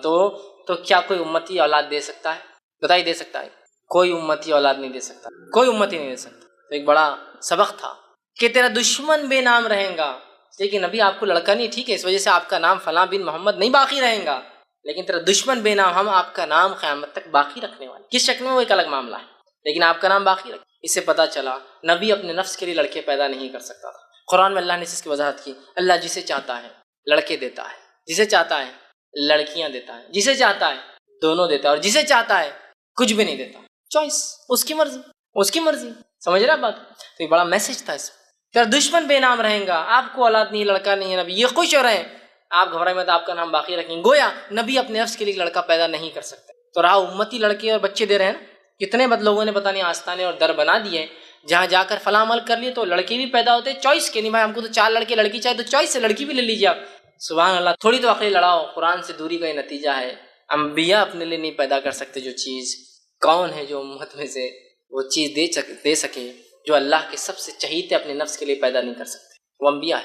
تو کیا کوئی امتی اولاد دے سکتا ہے؟ بتائیے دے سکتا ہے؟ کوئی امتی اولاد نہیں دے سکتا، کوئی امتی نہیں دے سکتا۔ تو ایک بڑا سبق تھا کہ تیرا دشمن بے نام رہیں گا، لیکن نبی آپ کو لڑکا نہیں، ٹھیک ہے، اس وجہ سے آپ کا نام فلاں بن محمد نہیں باقی رہیں گا، لیکن تیرا دشمن بے نام، ہم آپ کا نام قیامت تک باقی رکھنے والے، کس شکل میں وہ ایک الگ معاملہ ہے، لیکن آپ کا نام باقی رکھ۔ اس سے پتہ چلا نبی اپنے نفس کے لیے لڑکے پیدا نہیں کر سکتا تھا۔ قرآن میں اللہ نے اس کی وضاحت کی، اللہ جسے چاہتا ہے لڑکے دیتا ہے، جسے چاہتا ہے لڑکیاں دیتا ہے، جسے چاہتا ہے دونوں دیتا ہے، اور جسے چاہتا ہے کچھ بھی نہیں دیتا، چوائس، اس کی مرضی، اس کی مرضی، سمجھ رہا بات؟ تو یہ بڑا میسج تھا اس میں، تیرا دشمن بے نام رہیں گا، آپ کو اولاد نہیں، لڑکا نہیں ہے، نبی یہ خوش ہو رہے ہیں، آپ گھبرائے مت، آپ کا نام باقی رکھیں۔ گویا نبی اپنے نفس کے لیے لڑکا پیدا نہیں کر سکتے، تو رہا امتی لڑکے اور بچے دے رہے ہیں نا، کتنے بد لوگوں نے پتہ نہیں آستانے اور در بنا دیے، جہاں جا کر فلاں عمل کر لیے تو لڑکے بھی پیدا ہوتے چوائس کے، نہیں بھائی ہم کو تو 4 لڑکے لڑکی چاہیے تو چوائس سے لڑکی بھی لے لیجیے آپ. سبحان اللہ. تھوڑی تو عقل لڑاؤ، قرآن سے دوری کا یہ نتیجہ ہے. انبیاء اپنے لیے نہیں پیدا کر سکتے جو چیز، کون ہے جو امت میں سے وہ چیز دے سکے جو اللہ کے سب سے چہیتے اپنے نفس کے لیے پیدا نہیں کر سکتے؟ وہ انبیاء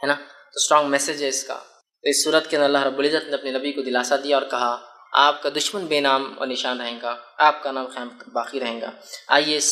ہے نا. تو اسٹرانگ میسج ہے اس کا. تو اس صورت کے اندر اللہ رب العزت نے اپنے نبی کو دلاسا دیا اور کہا آپ کا دشمن بے نام اور نشان رہے گا، آپ کا نام قیامت تک باقی رہے گا. آئیے اس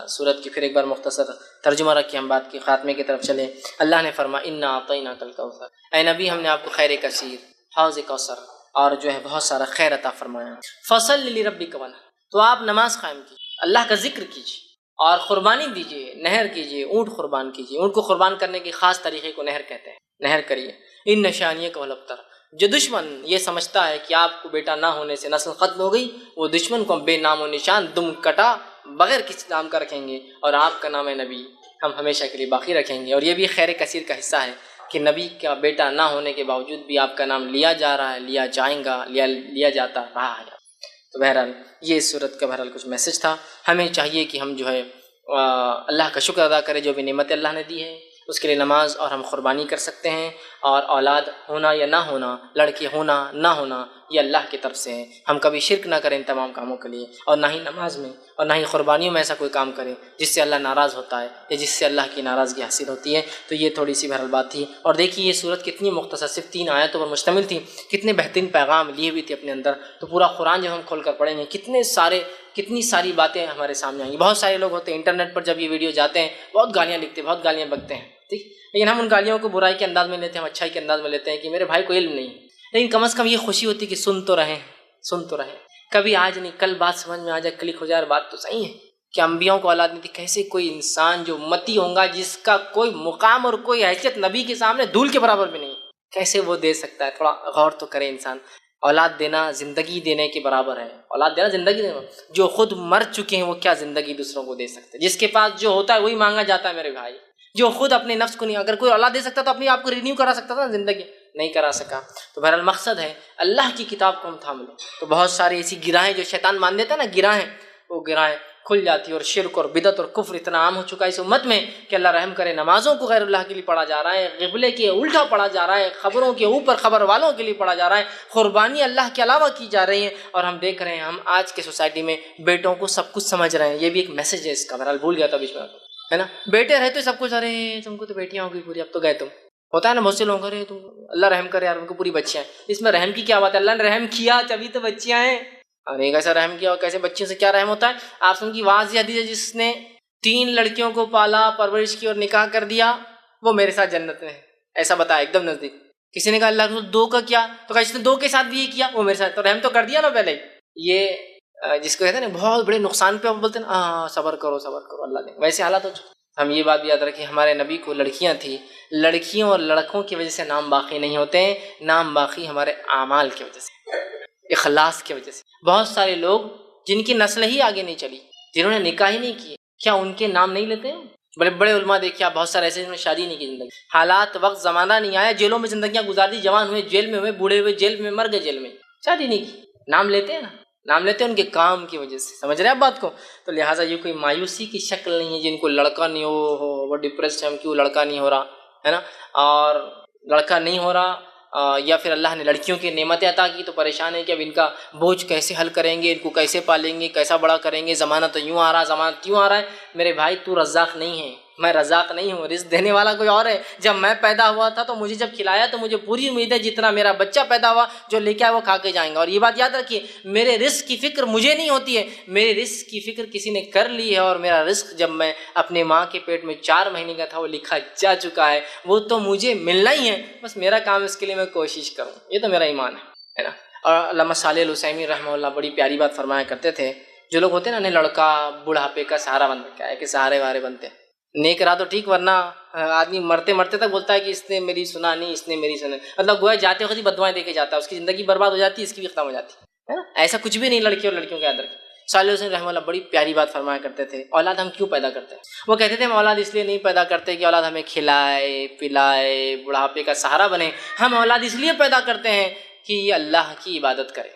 صورت کی پھر ایک بار مختصر ترجمہ رکھ کے ہم بات کی خاتمے کی طرف چلیں. اللہ نے فرمایا انا اعطیناک الکوثر، اے نبی ہم نے آپ کو خیر کثیر، حوض کوثر اور جو ہے بہت سارا خیر عطا فرمایا. فصل لربک ونحر، تو آپ نماز قائم کیجیے، اللہ کا ذکر کیجیے اور قربانی دیجیے، نہر کیجیے، اونٹ قربان کیجیے. اونٹ کو قربان کرنے کے خاص طریقے کو نہر کہتے ہیں. نہر کریے. ان شانیک الابتر، جو دشمن یہ سمجھتا ہے کہ آپ کو بیٹا نہ ہونے سے نسل ختم ہو گئی، وہ دشمن کو بے نام و نشان دم کٹا بغیر کسی نام کا رکھیں گے، اور آپ کا نام ہے نبی ہم ہمیشہ کے لیے باقی رکھیں گے. اور یہ بھی خیر کثیر کا حصہ ہے کہ نبی کا بیٹا نہ ہونے کے باوجود بھی آپ کا نام لیا جا رہا ہے، لیا جائیں گا، لیا جاتا رہا ہے. تو بہرحال یہ اس صورت کا بہرحال کچھ میسج تھا. ہمیں چاہیے کہ ہم جو ہے اللہ کا شکر ادا کریں جو بھی نعمتیں اللہ نے دی ہے، اس کے لیے نماز اور ہم قربانی کر سکتے ہیں. اور اولاد ہونا یا نہ ہونا، لڑکے ہونا نہ ہونا، یہ اللہ کی طرف سے ہے. ہم کبھی شرک نہ کریں ان تمام کاموں کے لیے، اور نہ ہی نماز میں اور نہ ہی قربانیوں میں ایسا کوئی کام کریں جس سے اللہ ناراض ہوتا ہے یا جس سے اللہ کی ناراضگی حاصل ہوتی ہے. تو یہ تھوڑی سی بہرحال بات تھی. اور دیکھیے یہ صورت کتنی مختصر، صرف 3 آیتوں پر مشتمل تھی، کتنے بہترین پیغام لیے ہوئی تھی اپنے اندر. تو پورا قرآن جب ہم کھول کر پڑھیں گے کتنی ساری باتیں ہمارے سامنے آئیں گی. بہت سارے لوگ ہوتے ہیں انٹرنیٹ پر جب یہ ویڈیو جاتے ہیں بہت گالیاں لکھتے ہیں، بہت گالیاں بکتے ہیں، ٹھیک. لیکن ہم ان گالیوں کو برائی کے انداز میں لیتے ہیں، ہم اچھائی کے انداز میں لیتے ہیں کہ میرے بھائی کو علم نہیں. لیکن کم از کم یہ خوشی ہوتی کہ سن تو رہیں. کبھی آج نہیں کل بات سمجھ میں آ جائے، کلک ہو جائے. اور بات تو صحیح ہے کہ انبیاؤں کو اولاد نہیں تھی. کیسے کوئی انسان جو امتی ہوگا جس کا کوئی مقام اور کوئی حیثیت نبی کے سامنے دھول کے برابر بھی نہیں، کیسے وہ دے سکتا ہے؟ تھوڑا غور تو کرے انسان. اولاد دینا زندگی دینے کے برابر ہے. اولاد دینا زندگی دینا. جو خود مر چکے ہیں وہ کیا زندگی دوسروں کو دے سکتے؟ جس کے پاس جو ہوتا ہے وہی مانگا جاتا ہے میرے بھائی. جو خود اپنے نفس کو نہیں، اگر کوئی اولاد دے سکتا تو اپنے آپ کو رینیو کرا سکتا تھا، زندگی نہیں کرا سکا. تو بہرحال مقصد ہے اللہ کی کتاب کو ہم تھام لیں. تو بہت ساری ایسی گراہیں جو شیطان مان دیتا ہے نا، گراہیں، وہ گراہیں کھل جاتی ہے. اور شرک اور بدعت اور کفر اتنا عام ہو چکا ہے اس امت میں کہ اللہ رحم کرے، نمازوں کو غیر اللہ کے لیے پڑھا جا رہا ہے، قبلے کے الٹا پڑھا جا رہا ہے، خبروں کے اوپر خبر والوں کے لیے پڑھا جا رہا ہے، قربانی اللہ کے علاوہ کی جا رہی ہیں. اور ہم دیکھ رہے ہیں ہم آج کے سوسائٹی میں بیٹوں کو سب کچھ سمجھ رہے ہیں. یہ بھی ایک میسج ہے اس کا. بہرحال بھول گیا تھا بیچ میں، ہے نا. بیٹے رہتے سب کچھ، ارے تم کو تو بیٹیاں ہو گئی پوری، اب تو گئے تم. ہوتا ہے نا بہت سے لوگ، ارے تو اللہ رحم کرے یار ان کو پوری بچیاں ہیں. اس میں رحم کی کیا بات ہے؟ اللہ نے رحم کیا تبھی تو بچیاں ہیں. اور ایک ایسا رحم کیا اور کیسے بچیوں سے کیا رحم ہوتا ہے؟ آپ سن کی واضح حدیث ہے، جس نے 3 لڑکیوں کو پالا، پرورش کی اور نکاح کر دیا وہ میرے ساتھ جنت میں ہے. ایسا بتایا ایک دم نزدیک. کسی نے کہا اللہ کے 2 کا کیا؟ تو کہا جس نے 2 کے ساتھ بھی یہ کیا وہ میرے ساتھ. تو رحم تو کر دیا نا پہلے. یہ جس کو کہتے ہیں نا بہت بڑے نقصان پہ بولتے ہیں نا صبر کرو اللہ نے، ویسے حالات ہو چکے. ہم یہ بات بھی یاد رکھیں ہمارے نبی کو لڑکیاں تھیں. لڑکیوں اور لڑکوں کی وجہ سے نام باقی نہیں ہوتے ہیں، نام باقی ہمارے اعمال کی وجہ سے، اخلاص کی وجہ سے. بہت سارے لوگ جن کی نسل ہی آگے نہیں چلی، جنہوں نے نکاح ہی نہیں کیے، کیا ان کے نام نہیں لیتے ہیں؟ بڑے بڑے علماء دیکھیں آپ، بہت سارے ایسے جنہوں نے شادی نہیں کی. زندگی حالات وقت زمانہ نہیں آیا، جیلوں میں زندگیاں گزار دی، جوان ہوئے جیل میں ہوئے، بوڑھے ہوئے جیل میں، مر گئے جیل میں، شادی نہیں کی. نام لیتے ہیں نا، نام لیتے ہیں ان کے کام کی وجہ سے. سمجھ رہے ہیں آپ بات کو؟ تو لہٰذا یہ کوئی مایوسی کی شکل نہیں ہے. جن کو لڑکا نہیں ہو وہ ڈپریسڈ ہے، ہم کیوں لڑکا نہیں ہو رہا ہے نا، اور لڑکا نہیں ہو رہا یا پھر اللہ نے لڑکیوں کی نعمتیں عطا کی تو پریشان ہے کہ اب ان کا بوجھ کیسے حل کریں گے، ان کو کیسے پالیں گے، کیسا بڑا کریں گے، زمانہ تو یوں آ رہا، زمانہ کیوں آ رہا ہے. میرے بھائی تو رزاق نہیں ہے، میں رزاق نہیں ہوں، رزق دینے والا کوئی اور ہے. جب میں پیدا ہوا تھا تو مجھے جب کھلایا تو مجھے پوری امید ہے جتنا میرا بچہ پیدا ہوا جو لے کے آئے وہ کھا کے جائیں گا. اور یہ بات یاد رکھیے، میرے رزق کی فکر مجھے نہیں ہوتی ہے، میرے رزق کی فکر کسی نے کر لی ہے. اور میرا رزق جب میں اپنے ماں کے پیٹ میں 4 مہینے کا تھا وہ لکھا جا چکا ہے، وہ تو مجھے ملنا ہی ہے. بس میرا کام اس کے لیے میں کوشش کروں، یہ تو میرا ایمان ہے نا. اور علامہ صالح العثیمین رحمہ اللہ بڑی پیاری بات فرمایا کرتے تھے، جو لوگ ہوتے ہیں نا لڑکا بڑھاپے کا سہارا بن کیا ہے کہ سہارے وارے بنتے ہیں. نیک رہا تو ٹھیک، ورنہ آدمی مرتے مرتے تک بولتا ہے کہ اس نے میری سنا نہیں، اس نے میری سنا، مطلب گویا جاتے وقت ہی بدوائیں دے کے جاتا ہے، اس کی زندگی برباد ہو جاتی ہے، اس کی بھی ختم ہو جاتی ہے نا. ایسا کچھ بھی نہیں لڑکی اور لڑکیوں کے اندر. صالح حسین رحمہ اللہ بڑی پیاری بات فرمایا کرتے تھے، اولاد ہم کیوں پیدا کرتے ہیں؟ وہ کہتے تھے ہم اولاد اس لیے نہیں پیدا کرتے کہ اولاد ہمیں کھلائے پلائے بڑھاپے کا سہارا بنے، ہم اولاد اس لیے پیدا کرتے ہیں کہ یہ اللہ کی عبادت کرے.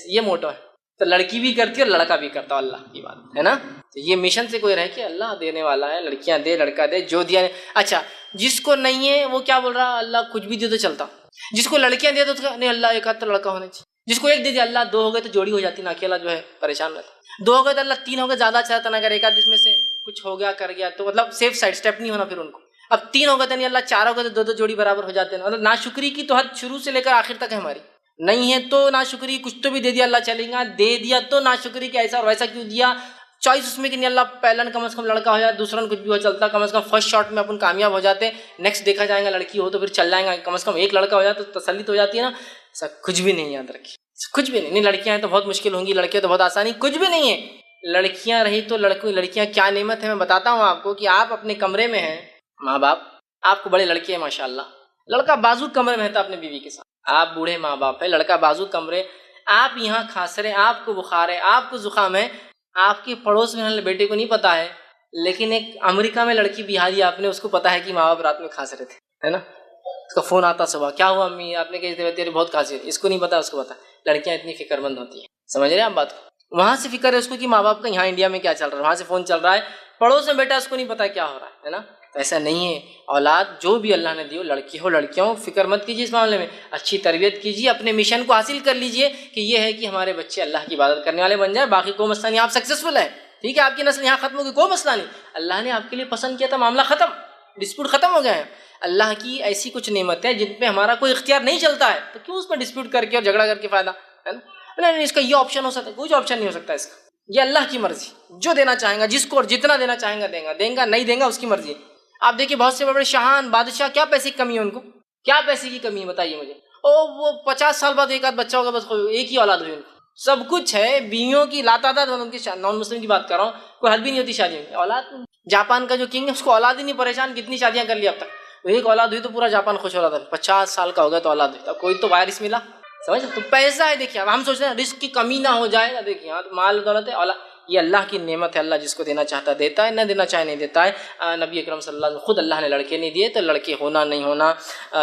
یہ موٹو ہے. تو لڑکی بھی کرتی ہے اور لڑکا بھی کرتا ہے، اللہ کی بات ہے نا. تو یہ مشن سے کوئی رہے کہ اللہ دینے والا ہے، لڑکیاں دے لڑکا دے، جو دیا. اچھا جس کو نہیں ہے وہ کیا بول رہا، اللہ کچھ بھی دے تو چلتا. جس کو لڑکیاں دے تو نہیں، اللہ ایک آدھ تو لڑکا ہونا چاہیے. جس کو ایک دے دیا، اللہ دو ہو گئے تو جوڑی ہو جاتی نا، اکیلا جو ہے پریشان رہتا. دو ہو گئے تو اللہ تین ہو گئے زیادہ اچھا رہتا نا. اگر ایک آدھ اس میں سے کچھ ہو گیا کر گیا تو مطلب سیف سائڈ اسٹیپ نہیں ہونا پھر ان کو. اب تین ہو گئے تو نہیں، اللہ چار ہو گئے تو دو دو جوڑی برابر ہو جاتے ہیں. مطلب ناشکری کی تو حد شروع سے لے کر آخر تک ہے ہماری. نہیں ہے تو ناشکری، کچھ تو بھی دے دیا اللہ چلے گا، دے دیا تو ناشکری کہ ایسا اور ویسا کیوں دیا. چوائس اس میں کہ نہیں اللہ پہلا کم از کم لڑکا ہو جائے، دوسرا کچھ بھی ہو چلتا، کم از کم فرسٹ شاٹ میں اپن کامیاب ہو جاتے ہیں، نیکسٹ دیکھا جائے گا لڑکی ہو تو پھر چل جائیں گا، کم از کم ایک لڑکا ہو جائے تو تسلی تو ہو جاتی ہے نا. ایسا کچھ بھی نہیں، یاد رکھیے کچھ بھی نہیں. لڑکیاں ہیں تو بہت مشکل ہوں گی، لڑکیاں تو بہت آسانی، کچھ بھی نہیں ہے. لڑکیاں رہی تو لڑکیاں کیا نعمت ہے. میں بتاتا ہوں آپ کو کہ آپ اپنے کمرے میں ہیں، ماں باپ آپ کو بڑے لڑکے ہیں ماشاء اللہ، لڑکا بازو کمرے میں ہے اپنے بیوی کے ساتھ، آپ بوڑھے ماں باپ ہے، لڑکا بازو کمرے، آپ یہاں کھانسرے، آپ کو بخار ہے، آپ کو زکام ہے. آپ کے پڑوس میں بیٹے کو نہیں پتا ہے، لیکن ایک امریکہ میں لڑکی بہاری آپ نے، اس کو پتا ہے کہ ماں باپ رات میں کھانس رہے تھے، ہے نا. اس کا فون آتا صبح، کیا ہوا امی، آپ نے کہا تیرے بہت کھانسی ہے. اس کو نہیں پتا، اس کو پتا. لڑکیاں اتنی فکر مند ہوتی ہیں، سمجھ رہے ہیں آپ بات کو. وہاں سے فکر ہے اس کو کہ ماں باپ کا یہاں انڈیا میں کیا چل رہا ہے، وہاں سے فون چل رہا ہے، پڑوس میں بیٹا اس کو نہیں پتا کیا ہو رہا ہے نا. تو ایسا نہیں ہے. اولاد جو بھی اللہ نے دی ہو، لڑکی ہو لڑکیاں ہو، فکر مت کیجیے اس معاملے میں، اچھی تربیت کیجیے، اپنے مشن کو حاصل کر لیجیے کہ یہ ہے کہ ہمارے بچے اللہ کی عبادت کرنے والے بن جائیں. باقی کوئی مسئلہ نہیں، آپ سکسیزفل ہیں، ٹھیک ہے، آپ کی نسل یہاں ختم ہوگی، کوئی مسئلہ نہیں. اللہ نے آپ کے لیے پسند کیا تھا، معاملہ ختم، ڈسپیوٹ ختم ہو گیا ہے. اللہ کی ایسی کچھ نعمت ہے جن پہ ہمارا کوئی اختیار نہیں چلتا ہے، تو کیوں اس پہ ڈسپیوٹ کر کے اور جھگڑا کر کے فائدہ ہے نا. نہیں اس کا یہ آپشن ہو سکتا ہے، کچھ آپشن نہیں ہو سکتا اس کا. یہ اللہ کی مرضی، جو دینا چاہیں گا جس کو اور جتنا دینا چاہیں گا دیں گا، نہیں دیں گا اس کی مرضی. آپ دیکھیے بہت سے بڑے بڑے شاہان بادشاہ، کیا پیسے کی کمی ہے ان کو، کیا پیسے کی کمی ہے بتائیے مجھے. وہ 50 سال بعد ایک آدھ بچہ ہوگا، بس ایک ہی اولاد ہوئی ان کو، سب کچھ ہے، بیویوں کی لاتعداد، ان کی نان مسلم کی بات کر رہا ہوں، کوئی حد بھی نہیں ہوتی شادیوں کی. اولاد، جاپان کا جو کنگ ہے اس کو اولاد ہی نہیں، پریشان کتنی شادیاں کر لی اب تک. ایک اولاد ہوئی تو پورا جاپان خوش ہو رہا تھا. 50 سال کا ہو گیا تو اولاد ہوئی، کوئی تو وائرس ملا، سمجھ. تو پیسہ ہے، دیکھیے اب ہم سوچتے ہیں رزق کی کمی نہ ہو جائے گا، دیکھیے ہاں مال دولت ہے، اولاد یہ اللہ کی نعمت ہے. اللہ جس کو دینا چاہتا دیتا ہے، نہ دینا چاہے نہیں دیتا ہے. نبی اکرم صلی اللہ علیہ وسلم خود اللہ نے لڑکے نہیں دیے، تو لڑکے ہونا نہیں ہونا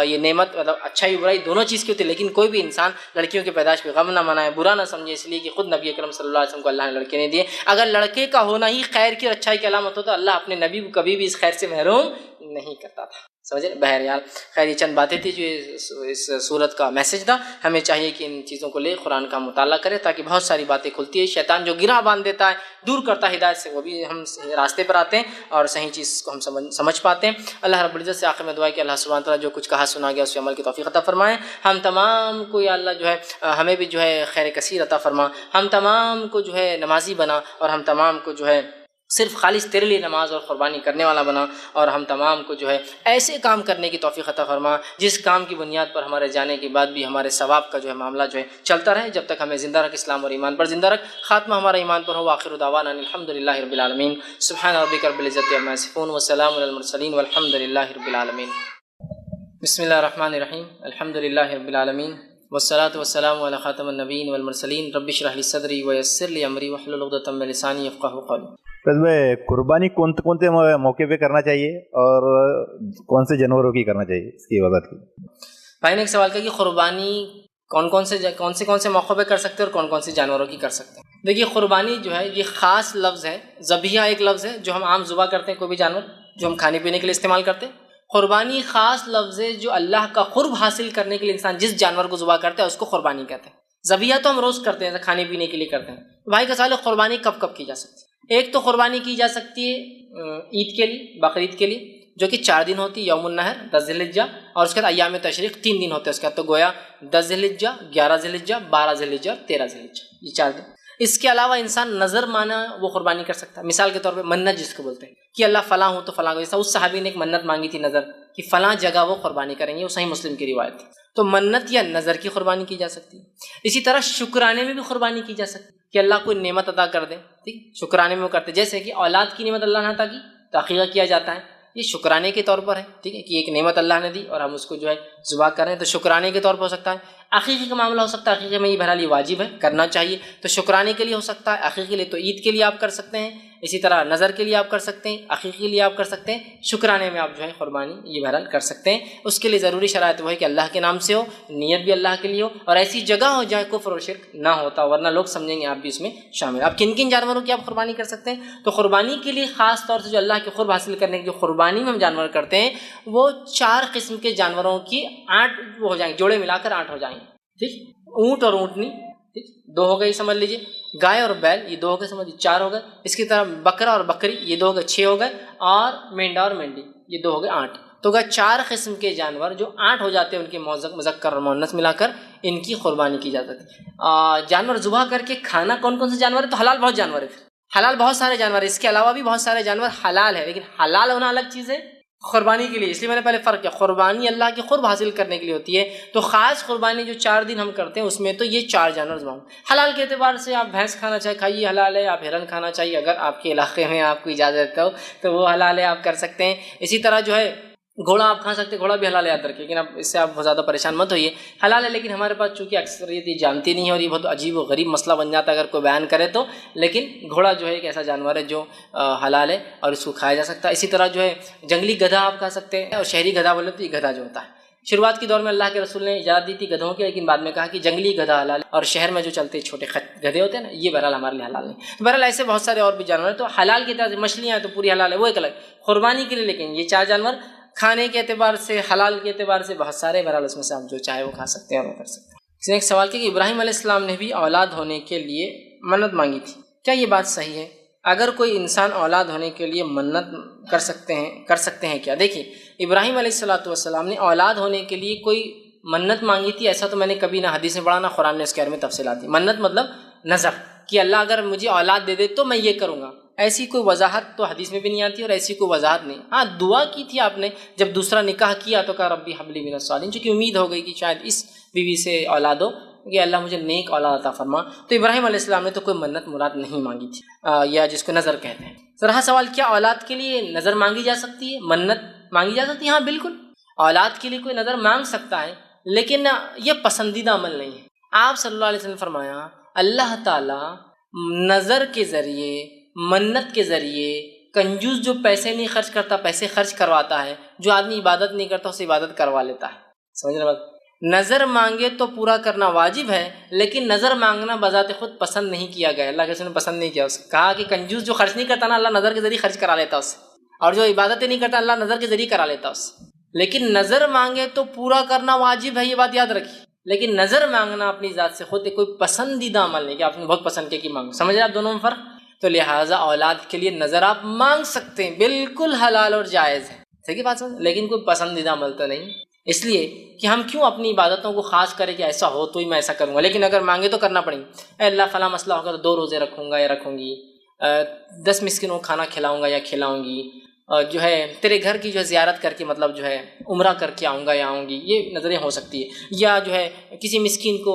یہ نعمت، مطلب اچھائی برائی دونوں چیز کی ہوتی ہے. لیکن کوئی بھی انسان لڑکیوں کی پیدائش پہ غم نہ منائے، برا نہ سمجھے، اس لیے کہ خود نبی اکرم صلی اللہ علیہ وسلم کو اللہ نے لڑکے نہیں دیے. اگر لڑکے کا ہونا ہی خیر کی اور اچھائی کی علامت ہوتا، اللہ اپنے نبی کو کبھی بھی اس خیر سے محروم نہیں کرتا تھا. سمجھے. بہرحال خیر یہ چند باتیں تھی جو اس صورت کا میسج تھا. ہمیں چاہیے کہ ان چیزوں کو لے قرآن کا مطالعہ کرے، تاکہ بہت ساری باتیں کھلتی ہے. شیطان جو گرہ باندھ دیتا ہے، دور کرتا ہے ہدایت سے، وہ بھی ہم راستے پر آتے ہیں اور صحیح چیز کو ہم سمجھ پاتے ہیں. اللہ رب العزت سے آخر میں دعا ہے کہ اللہ سبحانہ تعالیٰ جو کچھ کہا سنا گیا اس پہ عمل کی توفیق عطا فرمائے. ہم تمام کو یا اللہ جو ہے ہمیں بھی جو ہے خیر کثیر عطا فرما. ہم تمام کو جو ہے نمازی بنا، اور ہم تمام کو جو ہے صرف خالص تیرے لیے نماز اور قربانی کرنے والا بنا. اور ہم تمام کو جو ہے ایسے کام کرنے کی توفیق عطا فرما جس کام کی بنیاد پر ہمارے جانے کے بعد بھی ہمارے ثواب کا جو ہے معاملہ جو ہے چلتا رہے، جب تک ہمیں زندہ رکھ، اسلام اور ایمان پر زندہ رکھ. خاتمہ ہمارا ایمان پر ہو. آخر دعوانا الحمد للہ رب العالمین. سبحان ربک رب العزت عما یصفون وسلام علی المرسلین والحمد للہ رب العالمین. بسم اللہ الرحمن الرحیم. الحمد للہ رب العالمین والصلاة والسلام علی خاتم النبیین والمرسلین. رب اشرح لی صدری ویسر لی امری واحلل عقدۃ من لسانی یفقہوا قولی. میں قربانی کون سے موقع پہ کرنا چاہیے اور کون سے جانوروں کی کرنا چاہیے، اس کی وضاحت کی. بھائی نے ایک سوال کیا کہ قربانی کون سے موقع پہ کر سکتے ہیں اور کون سے جانوروں کی کر سکتے ہیں. دیکھیے قربانی جو ہے یہ خاص لفظ ہے. ذبیحہ ایک لفظ ہے جو ہم عام ذبح کرتے ہیں، کوئی بھی جانور جو ہم کھانے پینے کے لیے استعمال کرتے ہیں. قربانی خاص لفظ ہے جو اللہ کا قرب حاصل کرنے کے لیے انسان جس جانور کو ذبح کرتا ہے اس کو قربانی کہتے ہیں. ذبیحہ تو ہم روز کرتے ہیں، کھانے پینے کے لیے کرتے ہیں. بھائی کا سوال ہے قربانی کب کب کی جا سکتی ہے. ایک تو قربانی کی جا سکتی ہے عید کے لیے، بقرعید کے لیے، جو کہ 4 دن ہوتی ہے، یوم النحر 10 ذی الحجہ، اور اس کے بعد ایام تشریق 3 دن ہوتے ہیں اس کے بعد. تو گویا 10 ذی الحجہ، 11 ذی الحجہ، 12 ذی الحجہ، 13 ذی الحجہ، یہ 4 دن. اس کے علاوہ انسان نظر مانا وہ قربانی کر سکتا ہے. مثال کے طور پہ منت جس کو بولتے ہیں کہ اللہ فلاں ہوں تو فلاں کو، جیسا اس صحابی نے ایک منت مانگی تھی نظر کہ فلاں جگہ وہ قربانی کریں گے، وہ صحیح مسلم کی روایت تھی. تو منت یا نظر کی قربانی کی جا سکتی ہے. اسی طرح شکرانے میں بھی قربانی کی جا سکتی ہے کہ اللہ کوئی نعمت عطا کر دے، ٹھیک، شکرانے میں وہ کرتے. جیسے کہ اولاد کی نعمت اللہ نے عطا کی تو عقیقہ کیا جاتا ہے، یہ شکرانے کے طور پر ہے، ٹھیک ہے، کہ ایک نعمت اللہ نے دی اور ہم اس کو جو ہے ذبح کریں تو شکرانے کے طور پر ہو سکتا ہے. عقیقے کا معاملہ ہو سکتا ہے، عقیقے میں یہ بہرحال یہ واجب ہے، کرنا چاہیے، تو شکرانے کے لیے ہو سکتا ہے. عقیقے کے لیے تو عید کے لیے آپ کر سکتے ہیں، اسی طرح نظر کے لیے آپ کر سکتے ہیں، عقیقے کے لیے آپ کر سکتے ہیں، شکرانے میں آپ جو ہے قربانی یہ بہرحال کر سکتے ہیں۔ اس کے لیے ضروری شرائط وہ ہے کہ اللہ کے نام سے ہو، نیت بھی اللہ کے لیے ہو، اور ایسی جگہ ہو جہاں کفر و شرک نہ ہوتا، ورنہ لوگ سمجھیں گے آپ بھی اس میں شامل۔ اب کن کن جانوروں کی آپ قربانی کر سکتے ہیں؟ تو قربانی کے لیے خاص طور سے جو اللہ کے قرب حاصل کرنے کی جو قربانی میں ہم جانور کرتے ہیں وہ 4 قسم کے جانوروں کی 8 ہو جائیں گے، جوڑے ملا کر 8 ہو جائیں گے، ٹھیک؟ اونٹ اور اونٹنی 2 ہو گئے سمجھ لیجیے، گائے اور بیل یہ 2 ہو گئے سمجھ لیجیے 4 ہو گئے، اس کی طرح بکرا اور بکری یہ 2 ہو گئے 6 ہو گئے، اور مینڈا اور مینڈی یہ 2 ہو گئے 8۔ تو گا 4 قسم کے جانور جو 8 ہو جاتے ہیں، ان کے مذکر اور مؤنث ملا کر ان کی قربانی کی جاتی ہے۔ جانور ذبح کر کے کھانا کون کون سے جانور ہے؟ تو حلال بہت جانور ہے، حلال بہت سارے جانور ہیں، اس کے علاوہ بھی بہت سارے جانور حلال ہے، لیکن حلال ہونا الگ چیز ہے قربانی کے لیے، اس لیے میں نے پہلے فرق کیا، قربانی اللہ کی قرب حاصل کرنے کے لیے ہوتی ہے، تو خاص قربانی جو 4 دن ہم کرتے ہیں اس میں تو یہ 4 جانور ذبح۔ حلال کے اعتبار سے آپ بھینس کھانا چاہے کھائیے، حلال ہے، آپ ہرن کھانا چاہیے اگر آپ کے علاقے میں آپ کو اجازت ہو تو وہ حلال ہے، آپ کر سکتے ہیں۔ اسی طرح جو ہے گھوڑا آپ کھا سکتے ہیں، گھوڑا بھی حلال ہے یاد رکھیں، لیکن اب اس سے آپ بہت زیادہ پریشان مت ہوئیے، حلال ہے، لیکن ہمارے پاس چونکہ اکثریت یہ جانتی نہیں ہے اور یہ بہت عجیب و غریب مسئلہ بن جاتا ہے اگر کوئی بیان کرے تو، لیکن گھوڑا جو ہے ایک ایسا جانور ہے جو حلال ہے اور اس کو کھایا جا سکتا ہے۔ اسی طرح جو ہے جنگلی گدھا آپ کھا سکتے ہیں، اور شہری گدھا بولے تو یہ گدھا جو ہوتا ہے، شروعات کے دور میں اللہ کے رسول نے اجازت دی تھی گدھوں کی، لیکن بعد میں کہا کہ جنگلی گدھا حلال ہے، اور شہر میں جو چلتے چھوٹے گدھے ہوتے ہیں نا یہ بہرحال ہمارے لیے حلال نہیں۔ تو بہرحال ایسے بہت سارے اور بھی جانور ہیں، تو حلال کی طرح سے مچھلیاں ہیں تو پوری حلال ہے، وہ ایک الگ قربانی کے لیے، لیکن یہ 4 جانور کھانے کے اعتبار سے، حلال کے اعتبار سے بہت سارے، بہرحال اس میں سے آپ جو چاہے وہ کھا سکتے ہیں اور وہ کر سکتے ہیں۔ اس نے ایک سوال کیا کہ ابراہیم علیہ السلام نے بھی اولاد ہونے کے لیے منت مانگی تھی، کیا یہ بات صحیح ہے؟ اگر کوئی انسان اولاد ہونے کے لیے منت کر سکتے ہیں کیا؟ دیکھیے ابراہیم علیہ السلام نے اولاد ہونے کے لیے کوئی منت مانگی تھی ایسا تو میں نے کبھی نہ حدیث میں پڑھا نہ قرآن نے اس کے بارے میں تفصیلات دی۔ منت مطلب نظر کہ اللہ اگر مجھے اولاد دے دے تو میں یہ کروں گا، ایسی کوئی وضاحت تو حدیث میں بھی نہیں آتی اور ایسی کوئی وضاحت نہیں۔ ہاں دعا کی تھی آپ نے جب دوسرا نکاح کیا تو کہا ربی حب لی من الصالحین، چونکہ امید ہو گئی کہ شاید اس بیوی سے اولاد ہو کہ اللہ مجھے نیک اولاد عطا فرما، تو ابراہیم علیہ السلام نے تو کوئی منت مراد نہیں مانگی تھی، یا جس کو نظر کہتے ہیں۔ رہا سوال کیا اولاد کے لیے نظر مانگی جا سکتی ہے، منت مانگی جا سکتی ہے؟ ہاں بالکل، اولاد کے لیے کوئی نظر مانگ سکتا ہے، لیکن یہ پسندیدہ عمل نہیں ہے۔ آپ صلی اللہ علیہ وسلم نے فرمایا اللہ تعالیٰ نظر کے ذریعے، منت کے ذریعے، کنجوس جو پیسے نہیں خرچ کرتا پیسے خرچ کرواتا ہے، جو آدمی عبادت نہیں کرتا اسے عبادت کروا لیتا ہے۔ سمجھ رہے بات؟ نظر مانگے تو پورا کرنا واجب ہے، لیکن نظر مانگنا بذات خود پسند نہیں کیا گیا، اللہ کے رسول نے پسند نہیں کیا اس کو۔ کہا کہ کنجوس جو خرچ نہیں کرتا نا اللہ نظر کے ذریعے خرچ کرا لیتا اس سے، اور جو عبادتیں نہیں کرتا اللہ نظر کے ذریعے کرا لیتا اس سے۔ لیکن نظر مانگے تو پورا کرنا واجب ہے، یہ بات یاد رکھیے، لیکن نظر مانگنا اپنی ذات سے خود کوئی پسندیدہ عمل نہیں کہ آپ نے بہت پسند کیا کہ مانگو۔ سمجھ رہے آپ دونوں میں فرق؟ تو لہٰذا اولاد کے لیے نظر آپ مانگ سکتے ہیں، بالکل حلال اور جائز ہے، ٹھیک ہے بات سمجھ، لیکن کوئی پسندیدہ عمل تو نہیں، اس لیے کہ ہم کیوں اپنی عبادتوں کو خاص کریں کہ ایسا ہو تو ہی میں ایسا کروں گا، لیکن اگر مانگے تو کرنا پڑیں گے۔ اے اللہ فلاں مسئلہ ہوگا تو 2 روزے رکھوں گا یا رکھوں گی، 10 مسکینوں کو کھانا کھلاؤں گا یا کھلاؤں گی، جو ہے تیرے گھر کی جو ہے زیارت کر کے مطلب جو ہے عمرہ کر کے آؤں گا یا آؤں گی، یہ نظریں ہو سکتی ہے۔ یا جو ہے کسی مسکین کو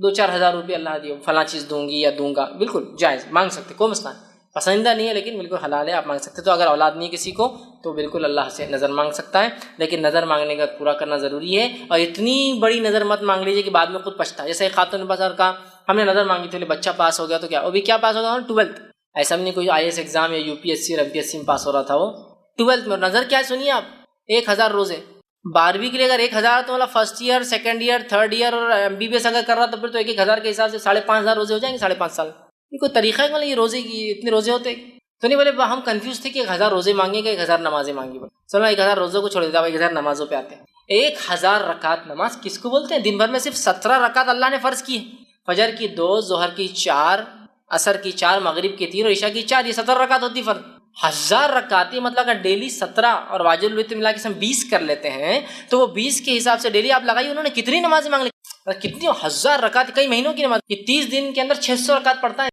2-4 ہزار روپے اللہ دیو فلاں چیز دوں گی یا دوں گا، بالکل جائز، مانگ سکتے، کوئی مسئلہ نہیں، پسندیدہ نہیں ہے لیکن بالکل حلال ہے، آپ مانگ سکتے۔ تو اگر اولاد نہیں کسی کو تو بالکل اللہ سے نظر مانگ سکتا ہے، لیکن نظر مانگنے کا پورا کرنا ضروری ہے، اور اتنی بڑی نظر مت مانگ لیجیے کہ بعد میں خود پچھتا ہے۔ جیسے ایک خاتون نے پاس کہا ہم نے نظر مانگی تھی بچہ پاس ہو گیا تو کیا، وہ بھی کیا پاس ہو گیا 12th، ایسا بھی نہیں کوئی IAS ایگزام یا UPSC اور MPSC میں پاس ہو رہا تھا، وہ 12th میں۔ نظر کیا ہے سنیے آپ، 1000 روزے 12ویں کے لیے اگر 1000 تو مطلب first year, second year, third year اور MBBS اگر کر رہا تو پھر تو 1000 کے حساب سے 5500 روزے ہو جائیں گے 5.5 سال۔ یہ کوئی طریقہ ہے کہ یہ روزے کی اتنے روزے ہوتے تو نہیں؟ بولے ہم کنفیوز تھے کہ 1000 روزے مانگیں گے 1000 نمازیں مانگی، چلو 1000 روزوں کو چھوڑ دیتا، 1000 نمازوں پہ آتے ہیں۔ 1000 رکعت نماز کس کو بولتے ہیں؟ دن بھر میں صرف 17 رکعت اللہ نے فرض کی ہے، فجر کی 2، ظہر کی 4، عصر کی 4، مغرب کی 3 اور عشاء کی 4، یہ 17 رکعت ہوتی فرض۔ 1000 رکعتیں مطلب اگر ڈیلی 17 اور واجب الوتر ملا کے ہم 20 کر لیتے ہیں تو وہ 20 کے حساب سے ڈیلی آپ لگائیے انہوں نے کتنی نمازیں مانگ لی، کتنی 1000 رکعت، کئی مہینوں کی نماز، 30 دن کے اندر 600 رکعت پڑھتا ہے۔